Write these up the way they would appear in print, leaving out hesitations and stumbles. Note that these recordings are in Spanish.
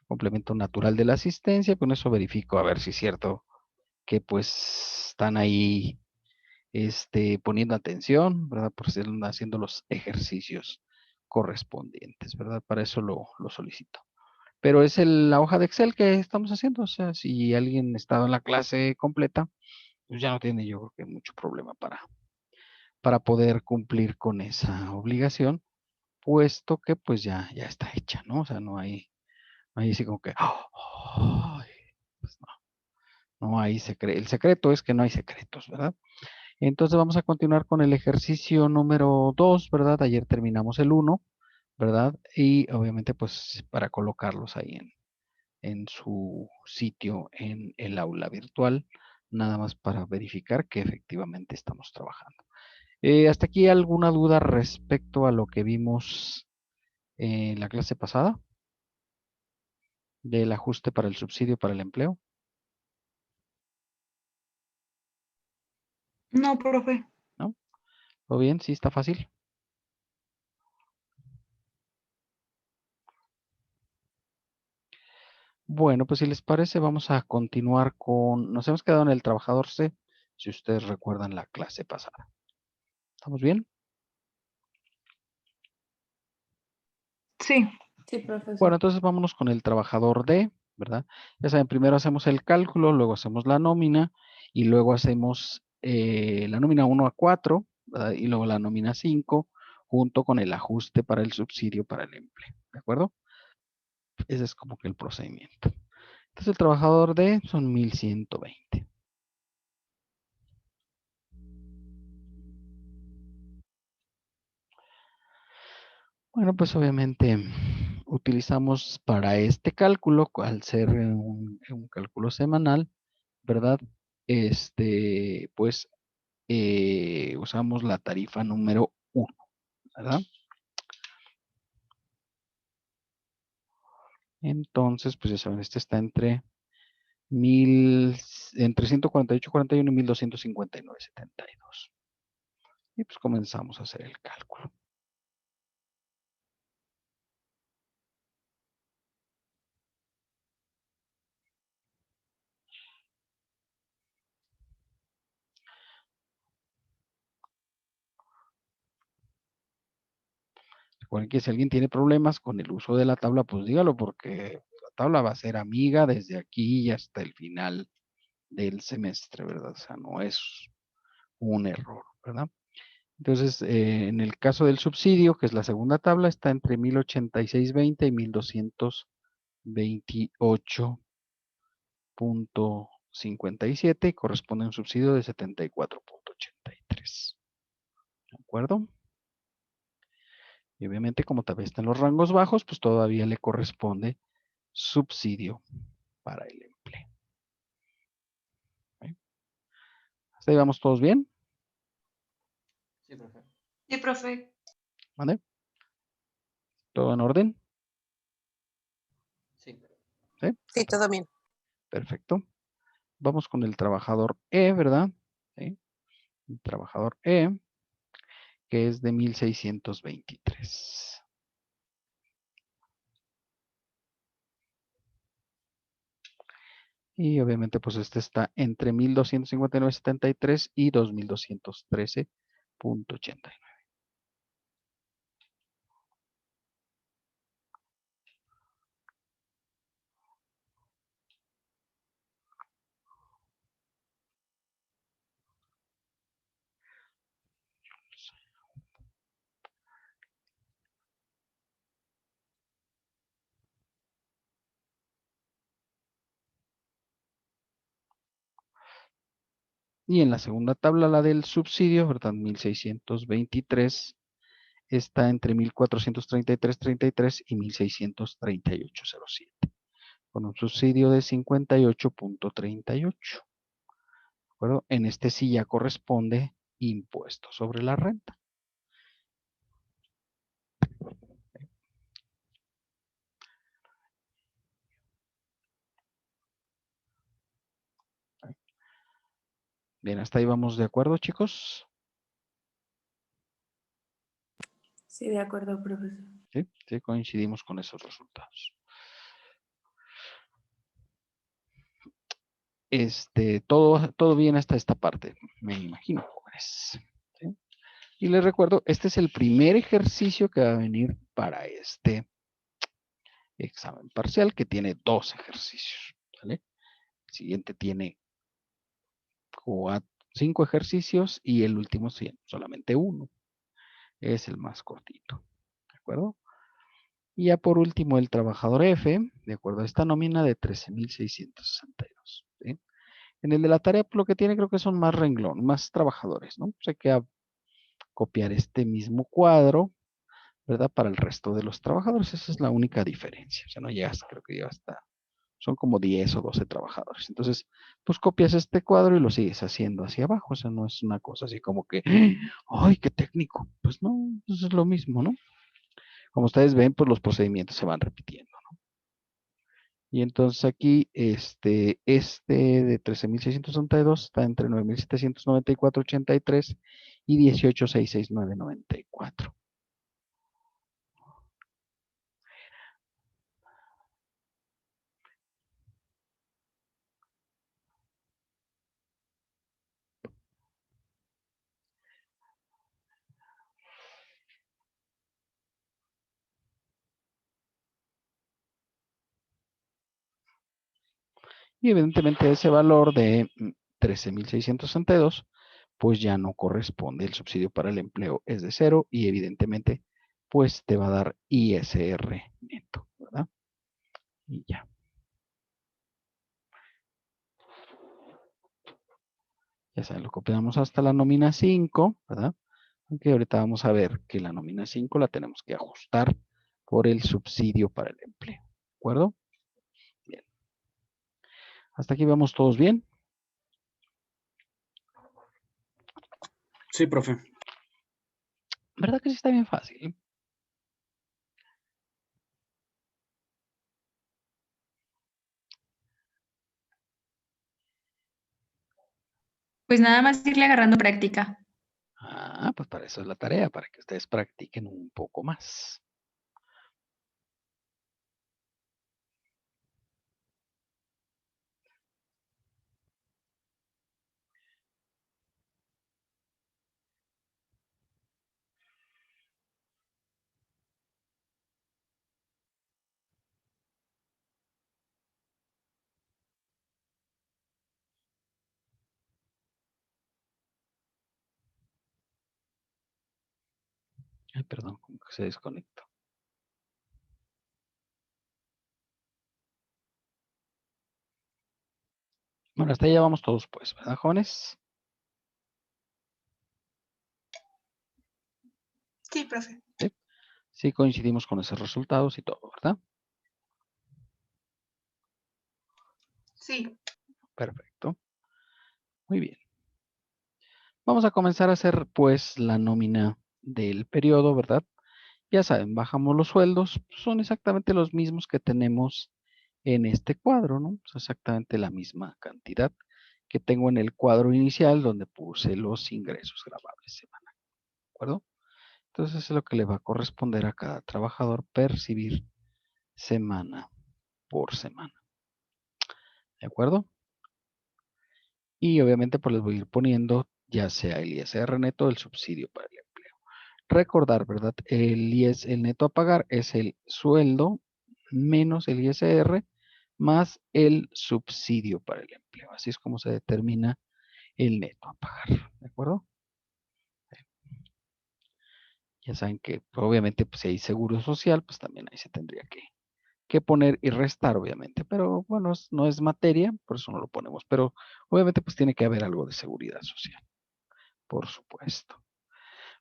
complemento natural de la asistencia. Con eso verifico a ver si es cierto que pues están ahí poniendo atención, ¿verdad? Por ser haciendo los ejercicios correspondientes, ¿verdad? Para eso lo solicito. Pero es la hoja de Excel que estamos haciendo. O sea, si alguien ha estado en la clase completa, pues ya no tiene yo creo que mucho problema para poder cumplir con esa obligación, puesto que pues ya está hecha, ¿no? O sea, no hay así como que, "Ay", pues no hay secreto. El secreto es que no hay secretos, ¿verdad? Entonces vamos a continuar con el ejercicio número 2, ¿verdad? Ayer terminamos el uno, ¿verdad? Y obviamente pues para colocarlos ahí en su sitio en el aula virtual, nada más para verificar que efectivamente estamos trabajando. ¿Hasta aquí alguna duda respecto a lo que vimos en la clase pasada del ajuste para el subsidio para el empleo? No, profe. ¿No? ¿Todo bien? ¿Sí está fácil? Bueno, pues si les parece, vamos a continuar con... Nos hemos quedado en el trabajador C, si ustedes recuerdan la clase pasada. ¿Estamos bien? Sí. Sí, profesor. Bueno, entonces vámonos con el trabajador D, ¿verdad? Ya saben, primero hacemos el cálculo, luego hacemos la nómina y luego hacemos la nómina 1 a 4, ¿verdad? Y luego la nómina 5 junto con el ajuste para el subsidio para el empleo, ¿de acuerdo? Ese es como que el procedimiento. Entonces el trabajador D son 1120. Bueno, pues obviamente utilizamos para este cálculo, al ser un cálculo semanal, ¿verdad? Pues usamos la tarifa número 1, ¿verdad? Entonces, pues ya saben, este está entre 148.41 y 1259.72. Y pues comenzamos a hacer el cálculo. Recuerden que si alguien tiene problemas con el uso de la tabla, pues dígalo, porque la tabla va a ser amiga desde aquí y hasta el final del semestre, ¿verdad? O sea, no es un error, ¿verdad? Entonces, en el caso del subsidio, que es la segunda tabla, está entre 1086.20 y 1228.57 y corresponde a un subsidio de 74.83. ¿De acuerdo? Y obviamente, como todavía está en los rangos bajos, pues todavía le corresponde subsidio para el empleo. ¿Ok? ¿Hasta ahí vamos todos bien? Sí, profe. Sí, profe. ¿Vale? ¿Todo en orden? Sí. ¿Sí? Sí, todo bien. Perfecto. Vamos con el trabajador E, ¿verdad? ¿Sí? El trabajador E, que es de 1623. Y obviamente, pues este está entre 1259.73 y 2213.89. Y en la segunda tabla, la del subsidio, ¿verdad? 1623 está entre 1433.33 y 1638.07, con un subsidio de 58.38. ¿De acuerdo? En este sí ya corresponde impuesto sobre la renta. Bien, hasta ahí vamos de acuerdo, chicos. Sí, de acuerdo, profesor. Sí, sí, coincidimos con esos resultados. todo bien hasta esta parte, me imagino, jóvenes. ¿Sí? Y les recuerdo, este es el primer ejercicio que va a venir para este examen parcial, que tiene 2 ejercicios. ¿Vale? El siguiente tiene 5 ejercicios y el último solamente 1. Es el más cortito. ¿De acuerdo? Y ya por último, el trabajador F, de acuerdo a esta nómina de 13,662. ¿Sí? En el de la tarea, lo que tiene creo que son más renglón, más trabajadores, ¿no? Pues hay que copiar este mismo cuadro, ¿verdad? Para el resto de los trabajadores. Esa es la única diferencia. O sea, no llegas, creo que ya hasta, son como 10 o 12 trabajadores. Entonces, pues copias este cuadro y lo sigues haciendo hacia abajo. O sea, no es una cosa así como que, ¡ay, qué técnico! Pues no, eso es lo mismo, ¿no? Como ustedes ven, pues los procedimientos se van repitiendo. Y entonces aquí, este de 13,662 está entre 9,794,83 y 18,669,94. Y evidentemente ese valor de 13,662, pues ya no corresponde. El subsidio para el empleo es de 0 y evidentemente, pues te va a dar ISR neto, ¿verdad? Y ya. Ya saben, lo copiamos hasta la nómina 5, ¿verdad? Aunque ahorita vamos a ver que la nómina 5 la tenemos que ajustar por el subsidio para el empleo. ¿De acuerdo? Bien. ¿Hasta aquí vamos todos bien? Sí, profe. ¿Verdad que sí está bien fácil? Pues nada más irle agarrando práctica. Ah, pues para eso es la tarea, para que ustedes practiquen un poco más. Ay, perdón, como que se desconectó. Bueno, hasta ahí ya vamos todos, pues, ¿verdad, jóvenes? Sí, profe. Sí, sí coincidimos con esos resultados y todo, ¿verdad? Sí. Perfecto. Muy bien. Vamos a comenzar a hacer, pues, la nómina del periodo, ¿verdad? Ya saben, bajamos los sueldos, son exactamente los mismos que tenemos en este cuadro, ¿no? Es exactamente la misma cantidad que tengo en el cuadro inicial donde puse los ingresos grabables semanal, ¿de acuerdo? Entonces es lo que le va a corresponder a cada trabajador percibir semana por semana, ¿de acuerdo? Y obviamente pues les voy a ir poniendo ya sea el ISR neto o el subsidio para el empleo. Recordar, ¿verdad? El neto a pagar es el sueldo menos el ISR más el subsidio para el empleo. Así es como se determina el neto a pagar, ¿de acuerdo? Ya saben que obviamente pues, si hay seguro social, pues también ahí se tendría que poner y restar, obviamente. Pero bueno, no es materia, por eso no lo ponemos. Pero obviamente pues tiene que haber algo de seguridad social, por supuesto.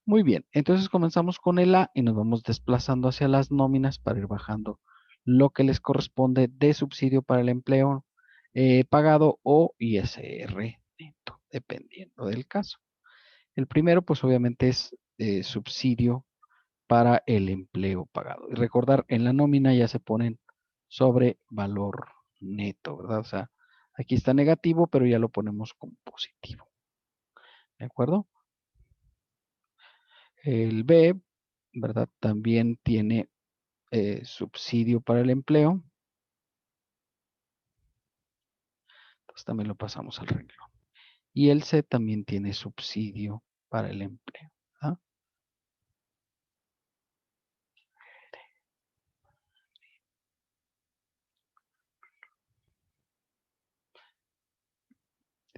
Muy bien, entonces comenzamos con el A y nos vamos desplazando hacia las nóminas para ir bajando lo que les corresponde de subsidio para el empleo pagado o ISR neto, dependiendo del caso. El primero, pues obviamente es subsidio para el empleo pagado. Y recordar, en la nómina ya se ponen sobre valor neto, ¿verdad? O sea, aquí está negativo, pero ya lo ponemos como positivo. ¿De acuerdo? El B, ¿verdad? También tiene subsidio para el empleo. Pues también lo pasamos al renglón. Y el C también tiene subsidio para el empleo. ¿Ah?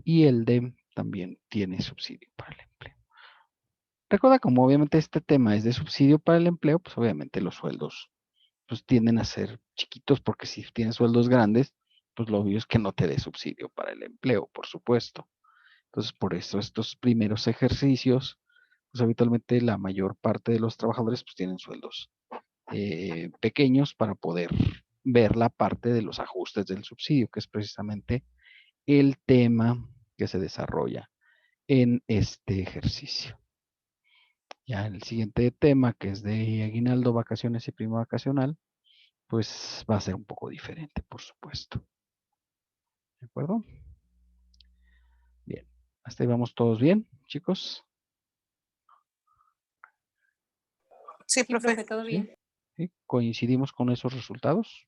Y el D también tiene subsidio para el empleo. Recuerda, como obviamente este tema es de subsidio para el empleo, pues obviamente los sueldos pues tienden a ser chiquitos, porque si tienes sueldos grandes, pues lo obvio es que no te dé subsidio para el empleo, por supuesto. Entonces, por eso estos primeros ejercicios, pues habitualmente la mayor parte de los trabajadores pues tienen sueldos pequeños para poder ver la parte de los ajustes del subsidio, que es precisamente el tema que se desarrolla en este ejercicio. Ya en el siguiente tema, que es de aguinaldo, vacaciones y prima vacacional, pues va a ser un poco diferente, por supuesto. ¿De acuerdo? Bien. ¿Hasta ahí vamos todos bien, chicos? Sí, profe. Todo ¿Sí? bien. ¿Sí? ¿Coincidimos con esos resultados?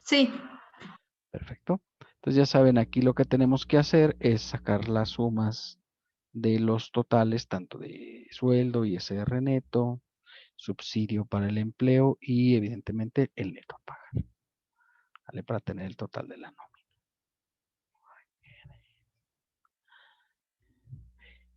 Sí. Perfecto. Entonces ya saben, aquí lo que tenemos que hacer es sacar las sumas de los totales, tanto de sueldo, ISR neto, subsidio para el empleo y evidentemente el neto a pagar. ¿Vale? Para tener el total de la nómina.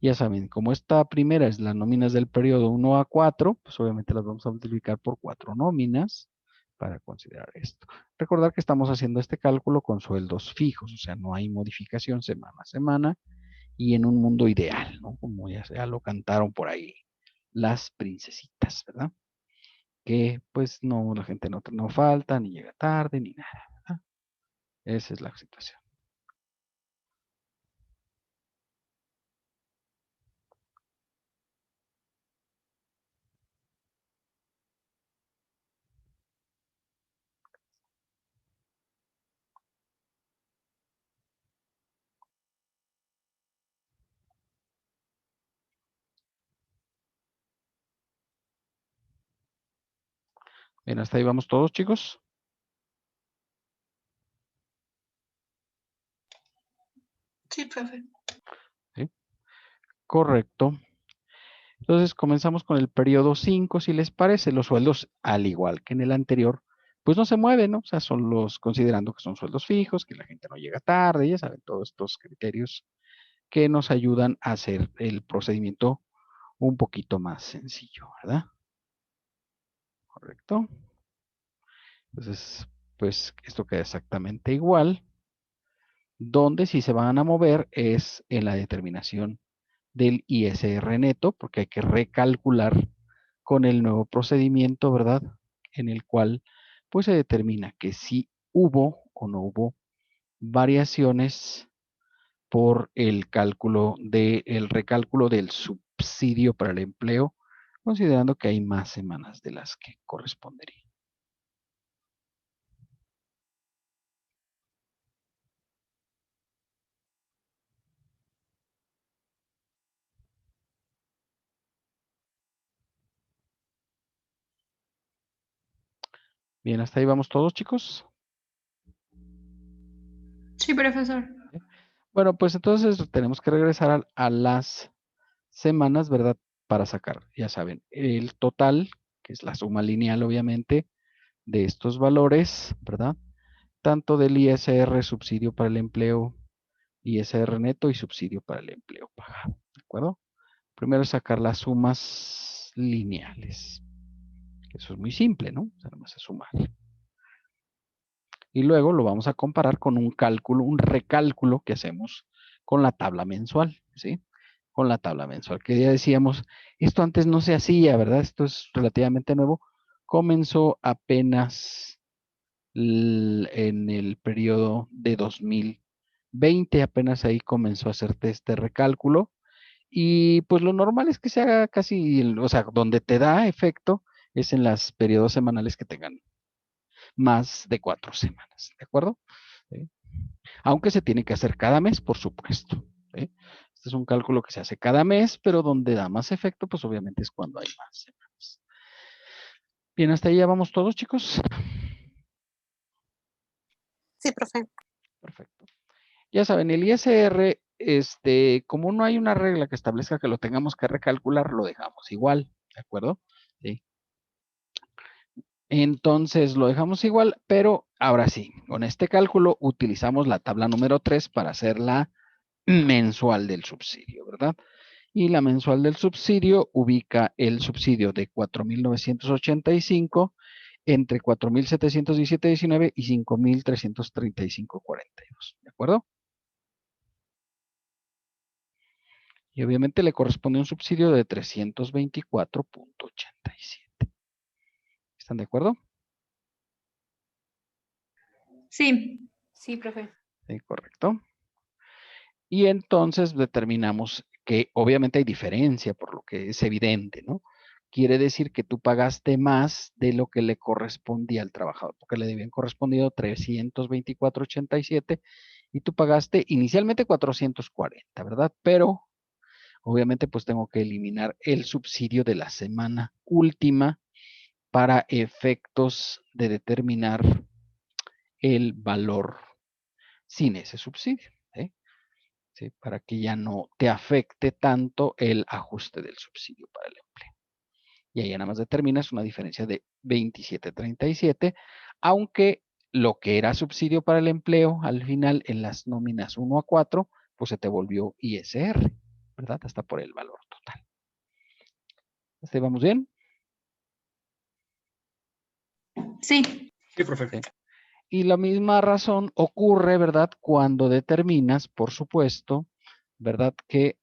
Ya saben, como esta primera es las nóminas del periodo 1 a 4, pues obviamente las vamos a multiplicar por 4 nóminas para considerar esto. Recordar que estamos haciendo este cálculo con sueldos fijos, o sea, no hay modificación semana a semana y en un mundo ideal, ¿no? Como ya lo cantaron por ahí las princesitas, ¿verdad? Que pues no, la gente no falta, ni llega tarde, ni nada, ¿verdad? Esa es la situación. Bien, hasta ahí vamos todos, chicos. Sí, profe. ¿Sí? Correcto. Entonces comenzamos con el periodo 5, si les parece. Los sueldos, al igual que en el anterior, pues no se mueven, ¿no? O sea, son los, considerando que son sueldos fijos, que la gente no llega tarde, ya saben, todos estos criterios que nos ayudan a hacer el procedimiento un poquito más sencillo, ¿verdad? Correcto. Entonces, pues esto queda exactamente igual. Donde sí se van a mover es en la determinación del ISR neto, porque hay que recalcular con el nuevo procedimiento, ¿verdad? En el cual, pues se determina que si hubo o no hubo variaciones por el cálculo el recálculo del subsidio para el empleo, considerando que hay más semanas de las que correspondería. Bien, hasta ahí vamos todos, chicos. Sí, profesor. Bueno, pues entonces tenemos que regresar a las semanas, ¿verdad? Para sacar, ya saben, el total, que es la suma lineal, obviamente, de estos valores, ¿verdad? Tanto del ISR, subsidio para el empleo, ISR neto y subsidio para el empleo pagado, ¿de acuerdo? Primero sacar las sumas lineales. Eso es muy simple, ¿no? O sea, nada más es sumar. Y luego lo vamos a comparar con un cálculo, un recálculo que hacemos con la tabla mensual, ¿sí? Con la tabla mensual, que ya decíamos, esto antes no se hacía, ¿verdad? Esto es relativamente nuevo. Comenzó apenas en el periodo de 2020, apenas ahí comenzó a hacerte este recálculo. Y pues lo normal es que se haga casi, o sea, donde te da efecto es en los periodos semanales que tengan más de 4 semanas, ¿de acuerdo? ¿Sí? Aunque se tiene que hacer cada mes, por supuesto. ¿Sí? Este es un cálculo que se hace cada mes, pero donde da más efecto, pues obviamente es cuando hay más semanas. Bien, hasta ahí ya vamos todos, chicos. Sí, profe. Perfecto. Ya saben, el ISR, como no hay una regla que establezca que lo tengamos que recalcular, lo dejamos igual, ¿de acuerdo? Sí. Entonces lo dejamos igual, pero ahora sí, con este cálculo utilizamos la tabla número 3 para hacer la mensual del subsidio, ¿verdad? Y la mensual del subsidio ubica el subsidio de 4,985 entre 4,717.19 y 5,335.42, ¿de acuerdo? Y obviamente le corresponde un subsidio de 324.87. ¿Están de acuerdo? Sí. Sí, profe. Sí, correcto. Y entonces determinamos que obviamente hay diferencia, por lo que es evidente, ¿no? Quiere decir que tú pagaste más de lo que le correspondía al trabajador, porque le debían correspondido 324.87 y tú pagaste inicialmente 440, ¿verdad? Pero obviamente pues tengo que eliminar el subsidio de la semana última para efectos de determinar el valor sin ese subsidio, ¿sí? ¿Sí? Para que ya no te afecte tanto el ajuste del subsidio para el empleo. Y ahí nada más determinas una diferencia de 27.37, aunque lo que era subsidio para el empleo al final en las nóminas 1 a 4, pues se te volvió ISR, ¿verdad? Hasta por el valor total. ¿Vamos bien? Sí. Sí, profe. Sí. Y la misma razón ocurre, ¿verdad? Cuando determinas, por supuesto, ¿verdad? Que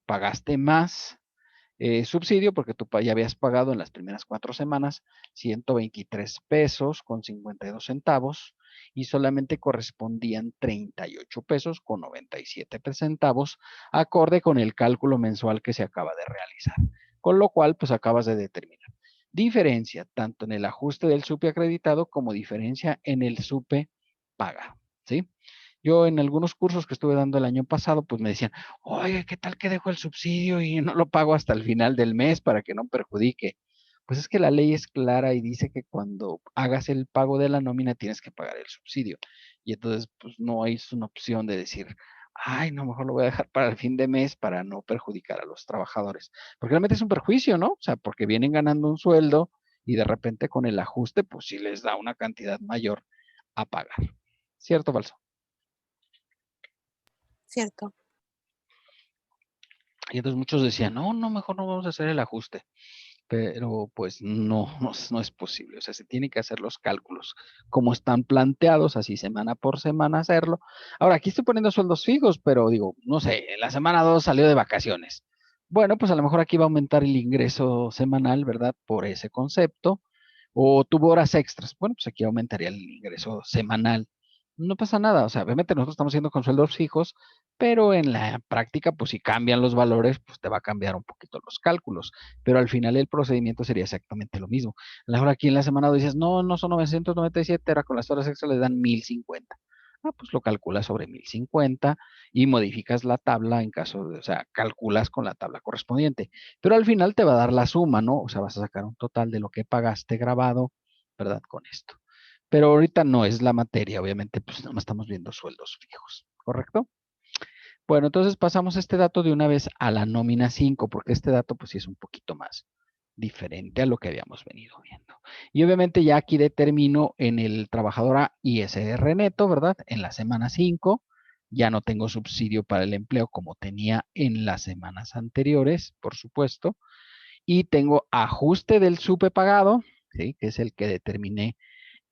pagaste más subsidio porque tú ya habías pagado en las primeras 4 semanas 123 pesos con 52 centavos y solamente correspondían 38 pesos con 97 centavos acorde con el cálculo mensual que se acaba de realizar. Con lo cual, pues acabas de determinar diferencia tanto en el ajuste del SUPE acreditado como diferencia en el SUPE paga, ¿sí? Yo en algunos cursos que estuve dando el año pasado, pues me decían, oye, ¿qué tal que dejo el subsidio y no lo pago hasta el final del mes para que no perjudique? Pues es que la ley es clara y dice que cuando hagas el pago de la nómina tienes que pagar el subsidio. Y entonces, pues no hay una opción de decir, ay, no, mejor lo voy a dejar para el fin de mes para no perjudicar a los trabajadores. Porque realmente es un perjuicio, ¿no? O sea, porque vienen ganando un sueldo y de repente con el ajuste, pues sí les da una cantidad mayor a pagar. ¿Cierto o falso? Cierto. Y entonces muchos decían, no, mejor no vamos a hacer el ajuste. Pero pues no es posible. O sea, se tienen que hacer los cálculos como están planteados, así semana por semana hacerlo. Ahora, aquí estoy poniendo sueldos fijos, pero digo, no sé, en la semana 2 salió de vacaciones. Bueno, pues a lo mejor aquí va a aumentar el ingreso semanal, ¿verdad? Por ese concepto. O tuvo horas extras. Bueno, pues aquí aumentaría el ingreso semanal. No pasa nada. O sea, obviamente nosotros estamos haciendo con sueldos fijos, pero en la práctica, pues si cambian los valores, pues te va a cambiar un poquito los cálculos. Pero al final el procedimiento sería exactamente lo mismo. A lo mejor aquí en la semana dices, no son 997, ahora con las horas extras le dan 1050. Ah, pues lo calculas sobre 1050 y modificas la tabla en caso de, o sea, calculas con la tabla correspondiente. Pero al final te va a dar la suma, ¿no? O sea, vas a sacar un total de lo que pagaste grabado, ¿verdad? Con esto. Pero ahorita no es la materia, obviamente, pues nada más estamos viendo sueldos fijos, ¿correcto? Bueno, entonces pasamos este dato de una vez a la nómina 5, porque este dato pues sí es un poquito más diferente a lo que habíamos venido viendo. Y obviamente ya aquí determino en el trabajador a ISR neto, ¿verdad? En la semana 5 ya no tengo subsidio para el empleo como tenía en las semanas anteriores, por supuesto. Y tengo ajuste del SUPE pagado, ¿sí? Que es el que determiné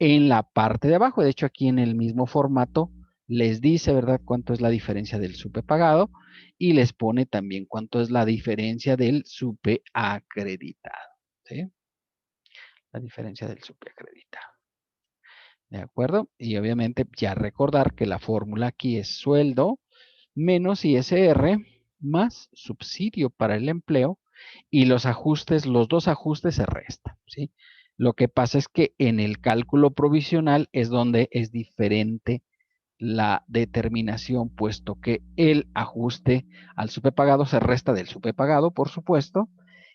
en la parte de abajo. De hecho, aquí en el mismo formato les dice, ¿verdad?, cuánto es la diferencia del SUPE pagado y les pone también cuánto es la diferencia del SUPE acreditado. ¿Sí? La diferencia del SUPE acreditado. ¿De acuerdo? Y obviamente ya recordar que la fórmula aquí es sueldo menos ISR más subsidio para el empleo y los ajustes, los dos ajustes se restan, ¿sí? Lo que pasa es que en el cálculo provisional es donde es diferente la determinación, puesto que el ajuste al supepagado se resta del supepagado, por supuesto,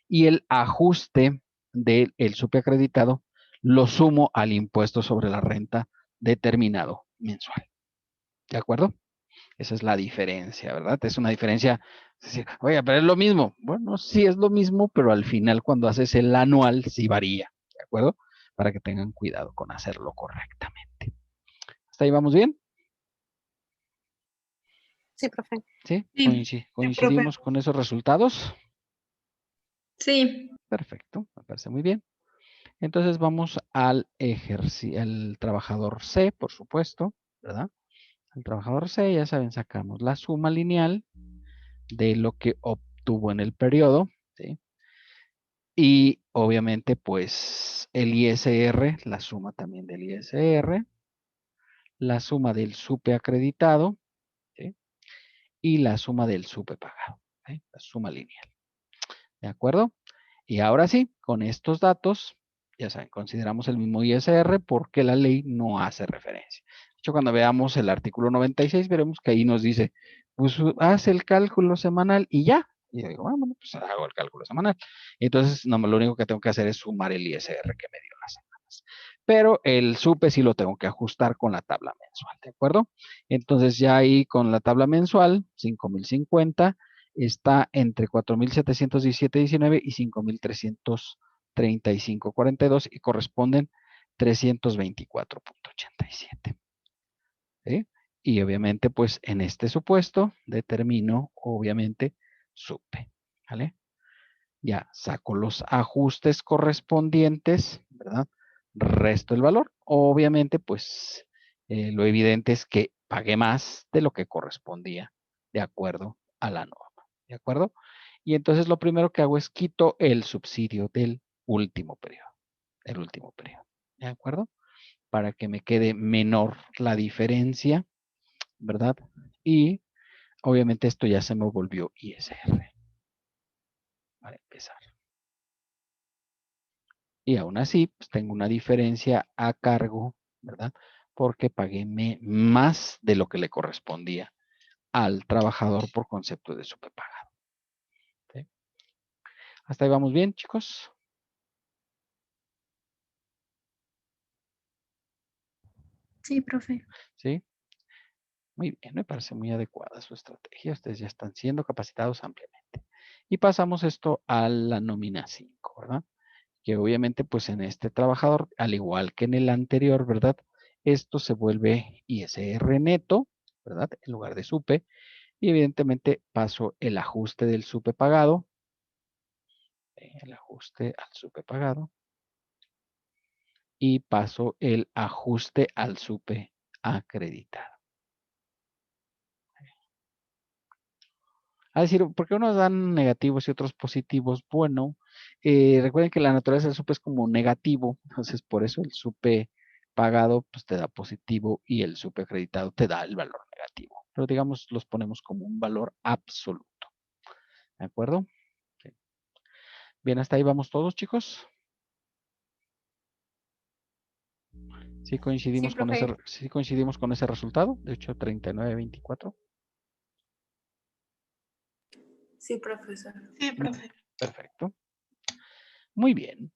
y el ajuste del supeacreditado lo sumo al impuesto sobre la renta determinado mensual. ¿De acuerdo? Esa es la diferencia, ¿verdad? Es una diferencia, oye, pero es lo mismo. Bueno, sí es lo mismo, pero al final cuando haces el anual sí varía, ¿de acuerdo? Para que tengan cuidado con hacerlo correctamente. ¿Hasta ahí vamos bien? Sí, profe. ¿Sí? Sí, ¿Coincidimos con esos resultados? sí. Perfecto, me parece muy bien. Entonces vamos al trabajador C, por supuesto, ¿verdad? Al trabajador C, ya saben, sacamos la suma lineal de lo que obtuvo en el periodo, ¿sí? Y obviamente, pues, el ISR, la suma también del ISR, la suma del SUPE acreditado, ¿sí? Y la suma del SUPE pagado, ¿sí? La suma lineal. ¿De acuerdo? Y ahora sí, con estos datos, ya saben, consideramos el mismo ISR porque la ley no hace referencia. De hecho, cuando veamos el artículo 96, veremos que ahí nos dice, pues haz el cálculo semanal y ya. Y yo digo, bueno, pues hago el cálculo semanal. Entonces, no, lo único que tengo que hacer es sumar el ISR que me dio las semanas. Pero el SUPE sí lo tengo que ajustar con la tabla mensual, ¿de acuerdo? Entonces, ya ahí con la tabla mensual, 5,050, está entre 4,717,19 y 5,335,42 y corresponden 324,87. ¿Sí? Y obviamente, pues en este supuesto determino, obviamente, SUPE. ¿Vale? Ya saco los ajustes correspondientes, ¿verdad? Resto el valor. Obviamente, pues lo evidente es que pagué más de lo que correspondía de acuerdo a la norma. ¿De acuerdo? Y entonces lo primero que hago es quito el subsidio del último periodo. El último periodo. ¿De acuerdo? Para que me quede menor la diferencia, ¿verdad? Y obviamente esto ya se me volvió ISR. Para empezar. Y aún así, pues tengo una diferencia a cargo, ¿verdad? Porque pagué más de lo que le correspondía al trabajador por concepto de superpagado. ¿Sí? ¿Hasta ahí vamos bien, chicos? Sí, profe. ¿Sí? Muy bien, me parece muy adecuada su estrategia. Ustedes ya están siendo capacitados ampliamente. Y pasamos esto a la nómina 5, ¿verdad? Que obviamente, pues en este trabajador, al igual que en el anterior, ¿verdad? Esto se vuelve ISR neto, ¿verdad? En lugar de SUPE. Y evidentemente paso el ajuste del SUPE pagado. El ajuste al SUPE pagado. Y paso el ajuste al SUPE acreditado. A decir, ¿por qué unos dan negativos y otros positivos? Bueno, recuerden que la naturaleza del SUPE es como negativo, entonces por eso el SUPE pagado pues te da positivo y el SUPE acreditado te da el valor negativo. Pero digamos, los ponemos como un valor absoluto. ¿De acuerdo? Sí. Bien, hasta ahí vamos todos, chicos. Sí coincidimos con ese, profe. sí coincidimos con ese resultado, de hecho 39-24. Sí, profesor. Sí, profe. Perfecto. Muy bien.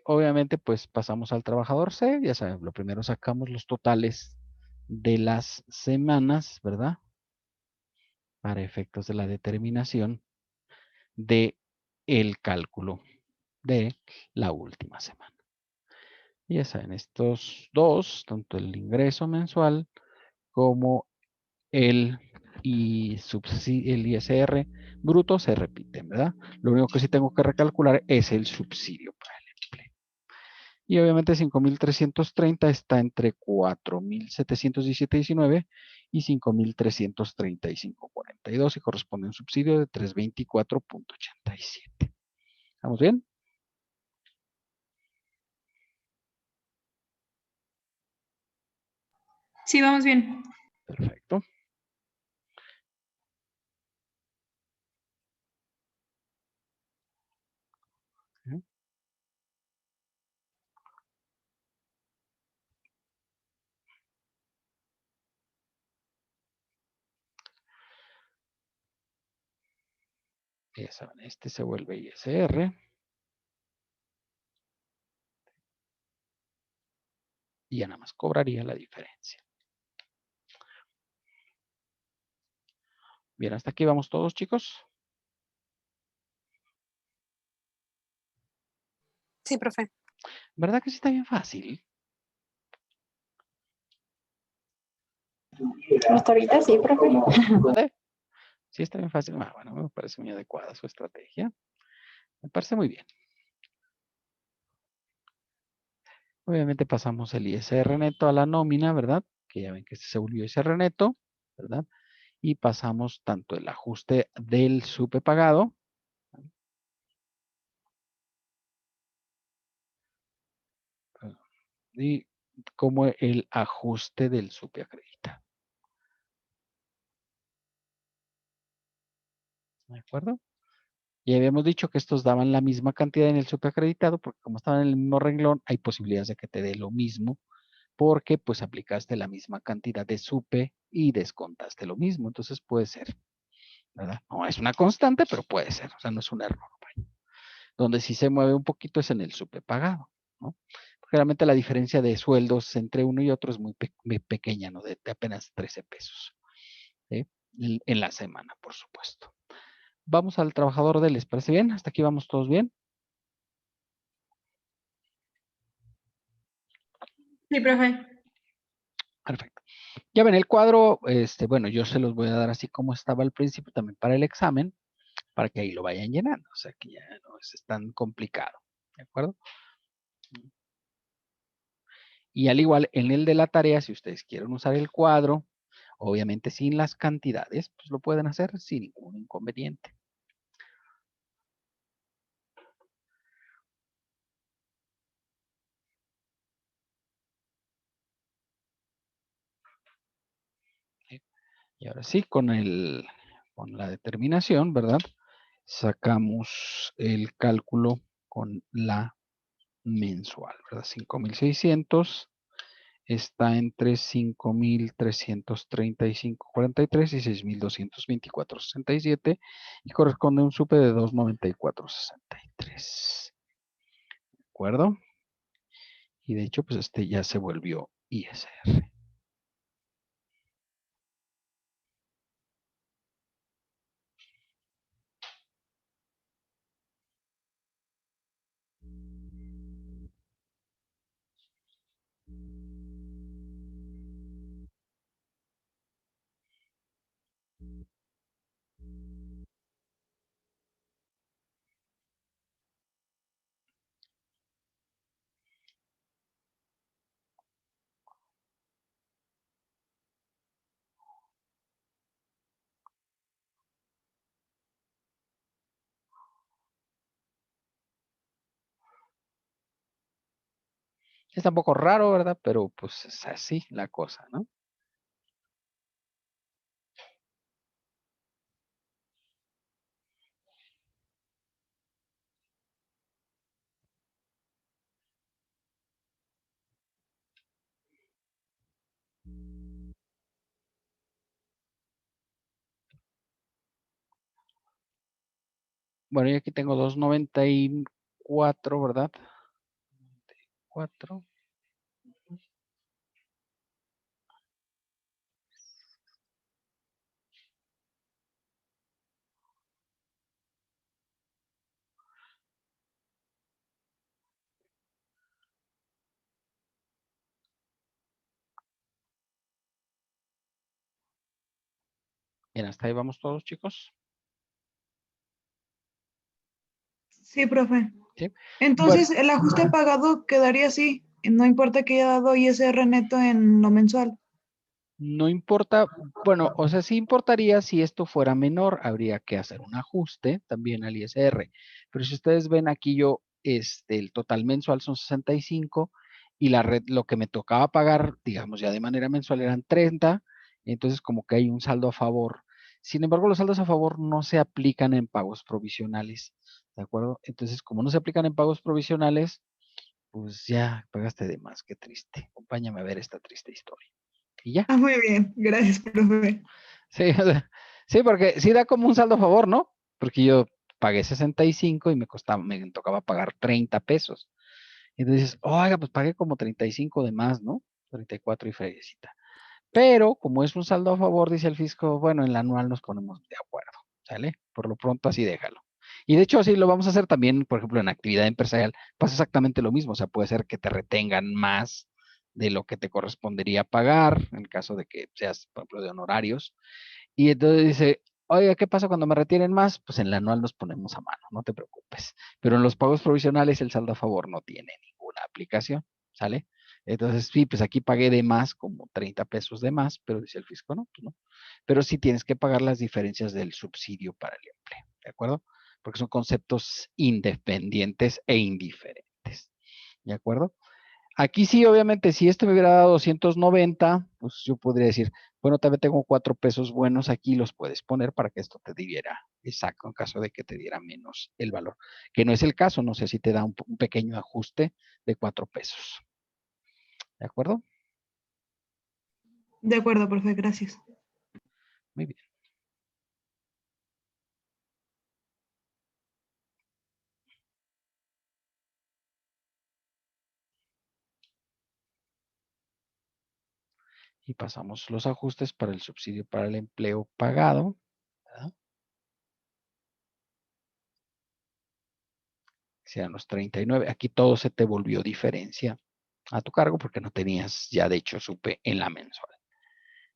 Obviamente, pues pasamos al trabajador C. Ya saben, lo primero sacamos los totales de las semanas, ¿verdad? Para efectos de la determinación de el cálculo de la última semana. Y ya saben, estos dos, tanto el ingreso mensual como el ISR bruto se repiten, ¿verdad? Lo único que sí tengo que recalcular es el subsidio para el empleo. Y obviamente 5,330 está entre 4,717,19 y 5,335,42 y corresponde a un subsidio de 324,87. ¿Estamos bien? Sí, vamos bien. Perfecto. Ya saben, este se vuelve ISR. Y ya nada más cobraría la diferencia. Bien, hasta aquí vamos todos, chicos. Sí, profe. ¿Verdad que sí está bien fácil? Hasta ahorita sí, profe. ¿Vale? Sí está bien fácil. Ah, bueno, me parece muy adecuada su estrategia. Me parece muy bien. Obviamente pasamos el ISR neto a la nómina, ¿verdad? Que ya ven que este se volvió ISR neto, ¿verdad? Y pasamos tanto el ajuste del SUPE pagado, y como el ajuste del SUPE acreditado. ¿De acuerdo? Y habíamos dicho que estos daban la misma cantidad en el SUPE acreditado, porque como estaban en el mismo renglón, hay posibilidades de que te dé lo mismo, porque pues aplicaste la misma cantidad de SUPE y descontaste lo mismo. Entonces puede ser, ¿verdad? No es una constante, pero puede ser, o sea, no es un error. Donde sí se mueve un poquito es en el SUPE pagado, ¿no? Generalmente la diferencia de sueldos entre uno y otro es muy pequeña, ¿no? De apenas 13 pesos, ¿sí? En la semana, por supuesto. Vamos al trabajador de, ¿les parece bien? ¿Hasta aquí vamos todos bien? Sí, profe. Perfecto. Ya ven el cuadro, bueno, yo se los voy a dar así como estaba al principio también para el examen, para que ahí lo vayan llenando, o sea que ya no es tan complicado, ¿de acuerdo? Y al igual en el de la tarea, si ustedes quieren usar el cuadro, obviamente sin las cantidades, pues lo pueden hacer sin ningún inconveniente. ¿Sí? Y ahora sí, con la determinación, ¿verdad? Sacamos el cálculo con la mensual, ¿verdad? 5,600 está entre 5,335,43 y 6,224,67 y corresponde a un SUPE de 294,63. ¿De acuerdo? Y de hecho, pues este ya se volvió ISR. Está un poco raro, ¿verdad? Pero pues es así la cosa, ¿no? Bueno, y aquí tengo 294, ¿verdad? 4. Bien, hasta ahí vamos todos, chicos. Sí, profe. ¿Sí? Entonces, el ajuste pagado quedaría así. No importa que haya dado ISR neto en lo mensual. No importa, bueno, o sea, sí importaría si esto fuera menor, habría que hacer un ajuste también al ISR. Pero si ustedes ven aquí yo, el total mensual son 65 y la red, lo que me tocaba pagar, digamos ya de manera mensual eran 30, entonces como que hay un saldo a favor. Sin embargo, los saldos a favor no se aplican en pagos provisionales, ¿de acuerdo? Entonces, como no se aplican en pagos provisionales, pues ya pagaste de más, qué triste. Acompáñame a ver esta triste historia. Y ya. Ah, muy bien. Gracias, profe. Sí, o sea, sí, porque sí da como un saldo a favor, ¿no? Porque yo pagué 65 y me tocaba pagar 30 pesos. Y entonces dices, oiga, pues pagué como 35 de más, ¿no? 34 y freyecita. Pero como es un saldo a favor, dice el fisco, bueno, en la anual nos ponemos de acuerdo, ¿sale? Por lo pronto así déjalo. Y de hecho así lo vamos a hacer también, por ejemplo, en actividad empresarial, pasa exactamente lo mismo, o sea, puede ser que te retengan más de lo que te correspondería pagar, en el caso de que seas, por ejemplo, de honorarios. Y entonces dice, oiga, ¿qué pasa cuando me retiren más? Pues en la anual nos ponemos a mano, no te preocupes. Pero en los pagos provisionales el saldo a favor no tiene ninguna aplicación, ¿sale? Entonces, sí, pues aquí pagué de más, como 30 pesos de más, pero dice el fisco, no, pues no. Pero sí tienes que pagar las diferencias del subsidio para el empleo, ¿de acuerdo? Porque son conceptos independientes e indiferentes, ¿de acuerdo? Aquí sí, obviamente, si este me hubiera dado 290, pues yo podría decir, bueno, también tengo 4 pesos buenos aquí, los puedes poner para que esto te diera exacto, en caso de que te diera menos el valor. Que no es el caso, no sé si te da un pequeño ajuste de 4 pesos. ¿De acuerdo? De acuerdo, profe, gracias. Muy bien. Y pasamos los ajustes para el subsidio para el empleo pagado, ¿verdad? Sean los 39. Aquí todo se te volvió diferencia a tu cargo porque no tenías ya de hecho supe en la mensual.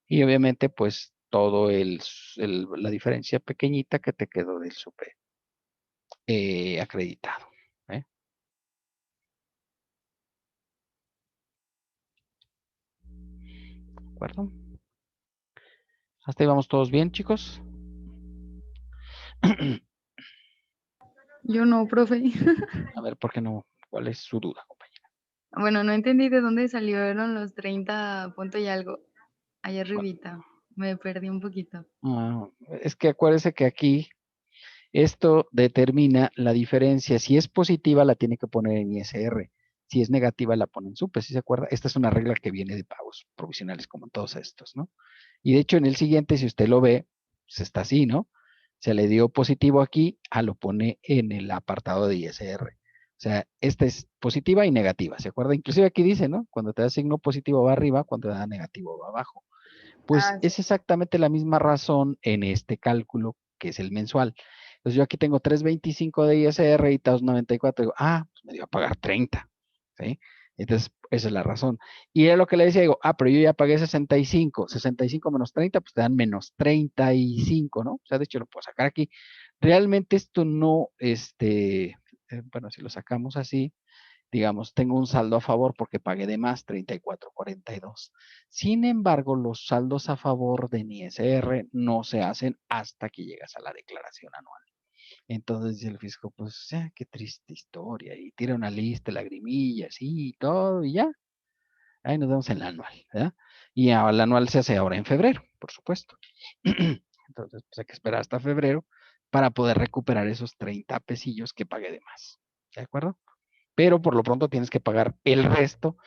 Y obviamente pues todo la diferencia pequeñita que te quedó del supe acreditado. ¿Eh? ¿De acuerdo? Hasta ahí vamos todos bien, chicos. Yo no, profe. A ver, ¿por qué no? ¿Cuál es su duda, compañera? Bueno, no entendí de dónde salieron los 30 punto y algo. Allá arribita. Me perdí un poquito. Es que acuérdese que aquí esto determina la diferencia. Si es positiva, la tiene que poner en ISR. Si es negativa, la pone en SUPE. ¿Sí se acuerda? Esta es una regla que viene de pagos provisionales, como todos estos, ¿no? Y de hecho, en el siguiente, si usted lo ve, pues está así, ¿no? Se le dio positivo aquí, lo pone en el apartado de ISR. O sea, esta es positiva y negativa, ¿se acuerda? Inclusive aquí dice, ¿no? Cuando te da signo positivo va arriba, cuando te da negativo va abajo. Pues Ah, sí. es exactamente la misma razón en este cálculo, que es el mensual. Entonces yo aquí tengo 3.25 de ISR y 2.94. Digo, pues me dio a pagar 30. ¿Sí? Entonces, esa es la razón. Y era lo que le decía, digo, pero yo ya pagué 65. 65 menos 30, pues te dan menos 35, ¿no? O sea, de hecho lo puedo sacar aquí. Realmente esto no, bueno, si lo sacamos así, digamos, tengo un saldo a favor porque pagué de más, 34.42. Sin embargo, los saldos a favor de ISR no se hacen hasta que llegas a la declaración anual. Entonces dice el fisco, pues, qué triste historia. Y tira una lista, lagrimillas, y todo, y ya. Ahí nos vemos en la anual, ¿verdad? Y el anual se hace ahora en febrero, por supuesto. Entonces, pues hay que esperar hasta febrero para poder recuperar esos 30 pesillos que pagué de más. ¿De acuerdo? Pero por lo pronto tienes que pagar el resto,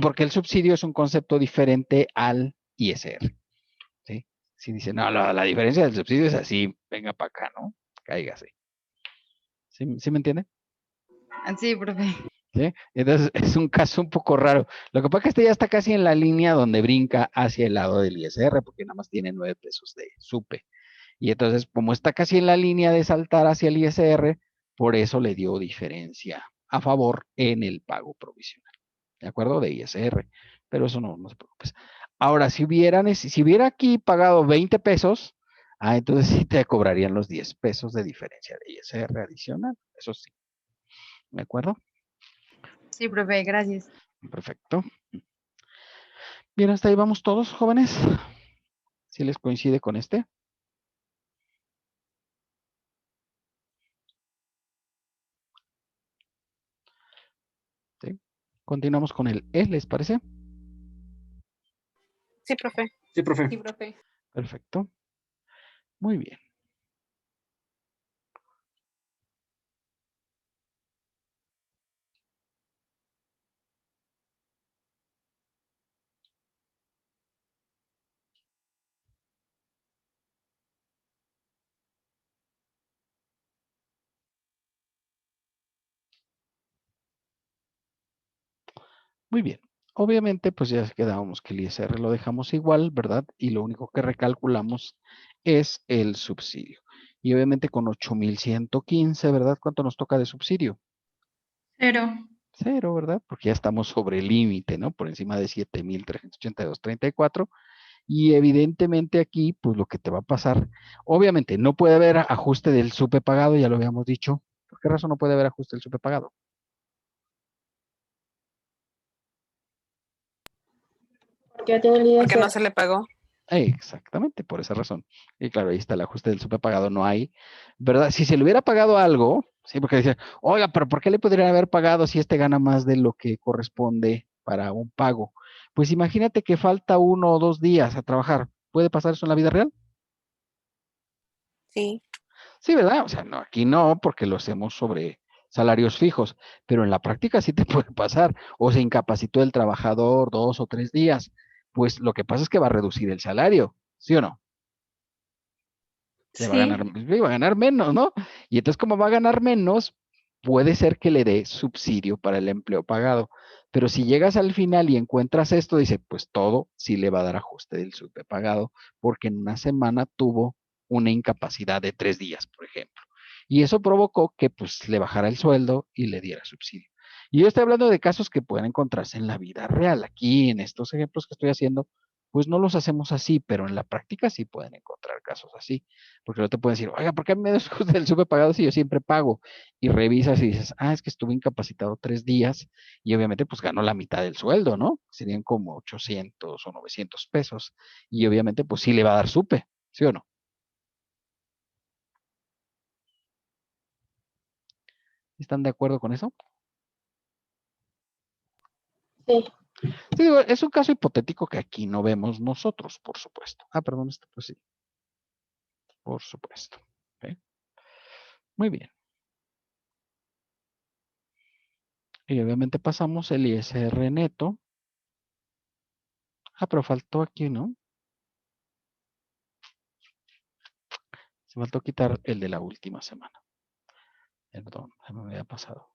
porque el subsidio es un concepto diferente al ISR. ¿Sí? Si dicen, no, la diferencia del subsidio es así, venga para acá, ¿no? Cáigase. ¿Sí me entiende? Sí, profe. ¿Sí? Entonces es un caso un poco raro. Lo que pasa es que este ya está casi en la línea donde brinca hacia el lado del ISR, porque nada más tiene 9 pesos de SUPE. Y entonces, como está casi en la línea de saltar hacia el ISR, por eso le dio diferencia a favor en el pago provisional. ¿De acuerdo? De ISR. Pero eso no se preocupes. Ahora, si hubiera aquí pagado 20 pesos, entonces sí te cobrarían los 10 pesos de diferencia de ISR adicional. Eso sí. ¿De acuerdo? Sí, profe, gracias. Perfecto. Bien, hasta ahí vamos todos, jóvenes. Si les coincide con este. ¿Sí? Continuamos con el E, ¿les parece? Sí, profe. Sí, profe. Sí, profe. Perfecto. Muy bien. Muy bien. Obviamente, pues ya quedábamos que el ISR lo dejamos igual, ¿verdad? Y lo único que recalculamos es el subsidio. Y obviamente con 8,115, ¿verdad? ¿Cuánto nos toca de subsidio? 0. Cero, ¿verdad? Porque ya estamos sobre el límite, ¿no? Por encima de 7,382,34. Y evidentemente aquí, pues lo que te va a pasar, obviamente no puede haber ajuste del subpagado, ya lo habíamos dicho. ¿Por qué razón no puede haber ajuste del subpagado? Porque ya tiene el Porque no ISR. se le pagó. Exactamente, por esa razón. Y claro, ahí está el ajuste del superpagado, no hay, ¿verdad? Si se le hubiera pagado algo, sí, porque decía, oiga, pero ¿por qué le podrían haber pagado si este gana más de lo que corresponde para un pago? Pues imagínate que falta 1 o 2 días a trabajar. ¿Puede pasar eso en la vida real? Sí. Sí, ¿verdad? O sea, no, aquí no, porque lo hacemos sobre salarios fijos, pero en la práctica sí te puede pasar. O se incapacitó el trabajador 2 o 3 días. Pues lo que pasa es que va a reducir el salario, ¿sí o no? Le va a ganar, Sí. va a ganar menos, ¿no? Y entonces, como va a ganar menos, puede ser que le dé subsidio para el empleo pagado. Pero si llegas al final y encuentras esto, dice, pues todo sí le va a dar ajuste del subpagado, porque en una semana tuvo una incapacidad de 3 días, por ejemplo. Y eso provocó que pues le bajara el sueldo y le diera subsidio. Y yo estoy hablando de casos que pueden encontrarse en la vida real. Aquí, en estos ejemplos que estoy haciendo, pues no los hacemos así, pero en la práctica sí pueden encontrar casos así. Porque no te pueden decir, oiga, ¿por qué a mí me descuenta el superpagado si yo siempre pago? Y revisas y dices, ah, es que estuve incapacitado 3 días y obviamente pues ganó la mitad del sueldo, ¿no? Serían como 800 o 900 pesos. Y obviamente pues sí le va a dar supe, ¿sí o no? ¿Están de acuerdo con eso? Sí. Sí, digo, es un caso hipotético que aquí no vemos nosotros, por supuesto. Ah, perdón, esto pues sí, por supuesto. ¿Ok? Muy bien. Y obviamente pasamos el ISR neto. Ah, pero faltó aquí, ¿no? Se faltó quitar el de la última semana. Perdón, se me había pasado.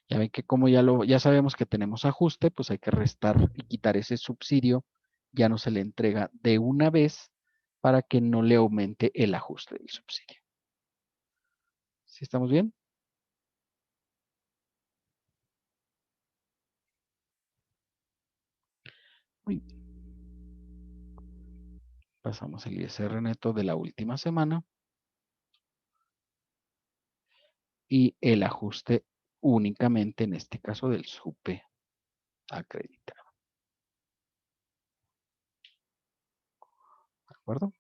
Ya ven que como ya sabemos que tenemos ajuste, pues hay que restar y quitar ese subsidio. Ya no se le entrega de una vez para que no le aumente el ajuste del subsidio. ¿Sí estamos bien? Muy bien. Pasamos el ISR neto de la última semana y el ajuste únicamente en este caso del SUPE acreditado. ¿De acuerdo?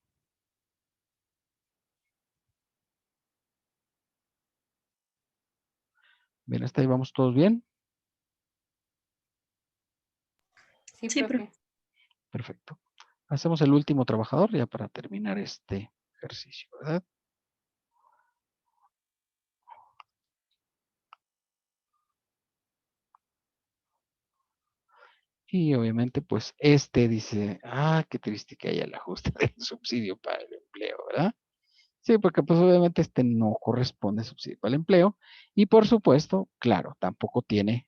Bien, hasta ahí vamos todos bien. Sí, profe. Perfecto. Hacemos el último trabajador ya para terminar este ejercicio, ¿verdad? Y obviamente, pues este dice, ah, qué triste que haya el ajuste del subsidio para el empleo, ¿verdad? Sí, porque pues obviamente este no corresponde subsidio para el empleo. Y por supuesto, claro, tampoco tiene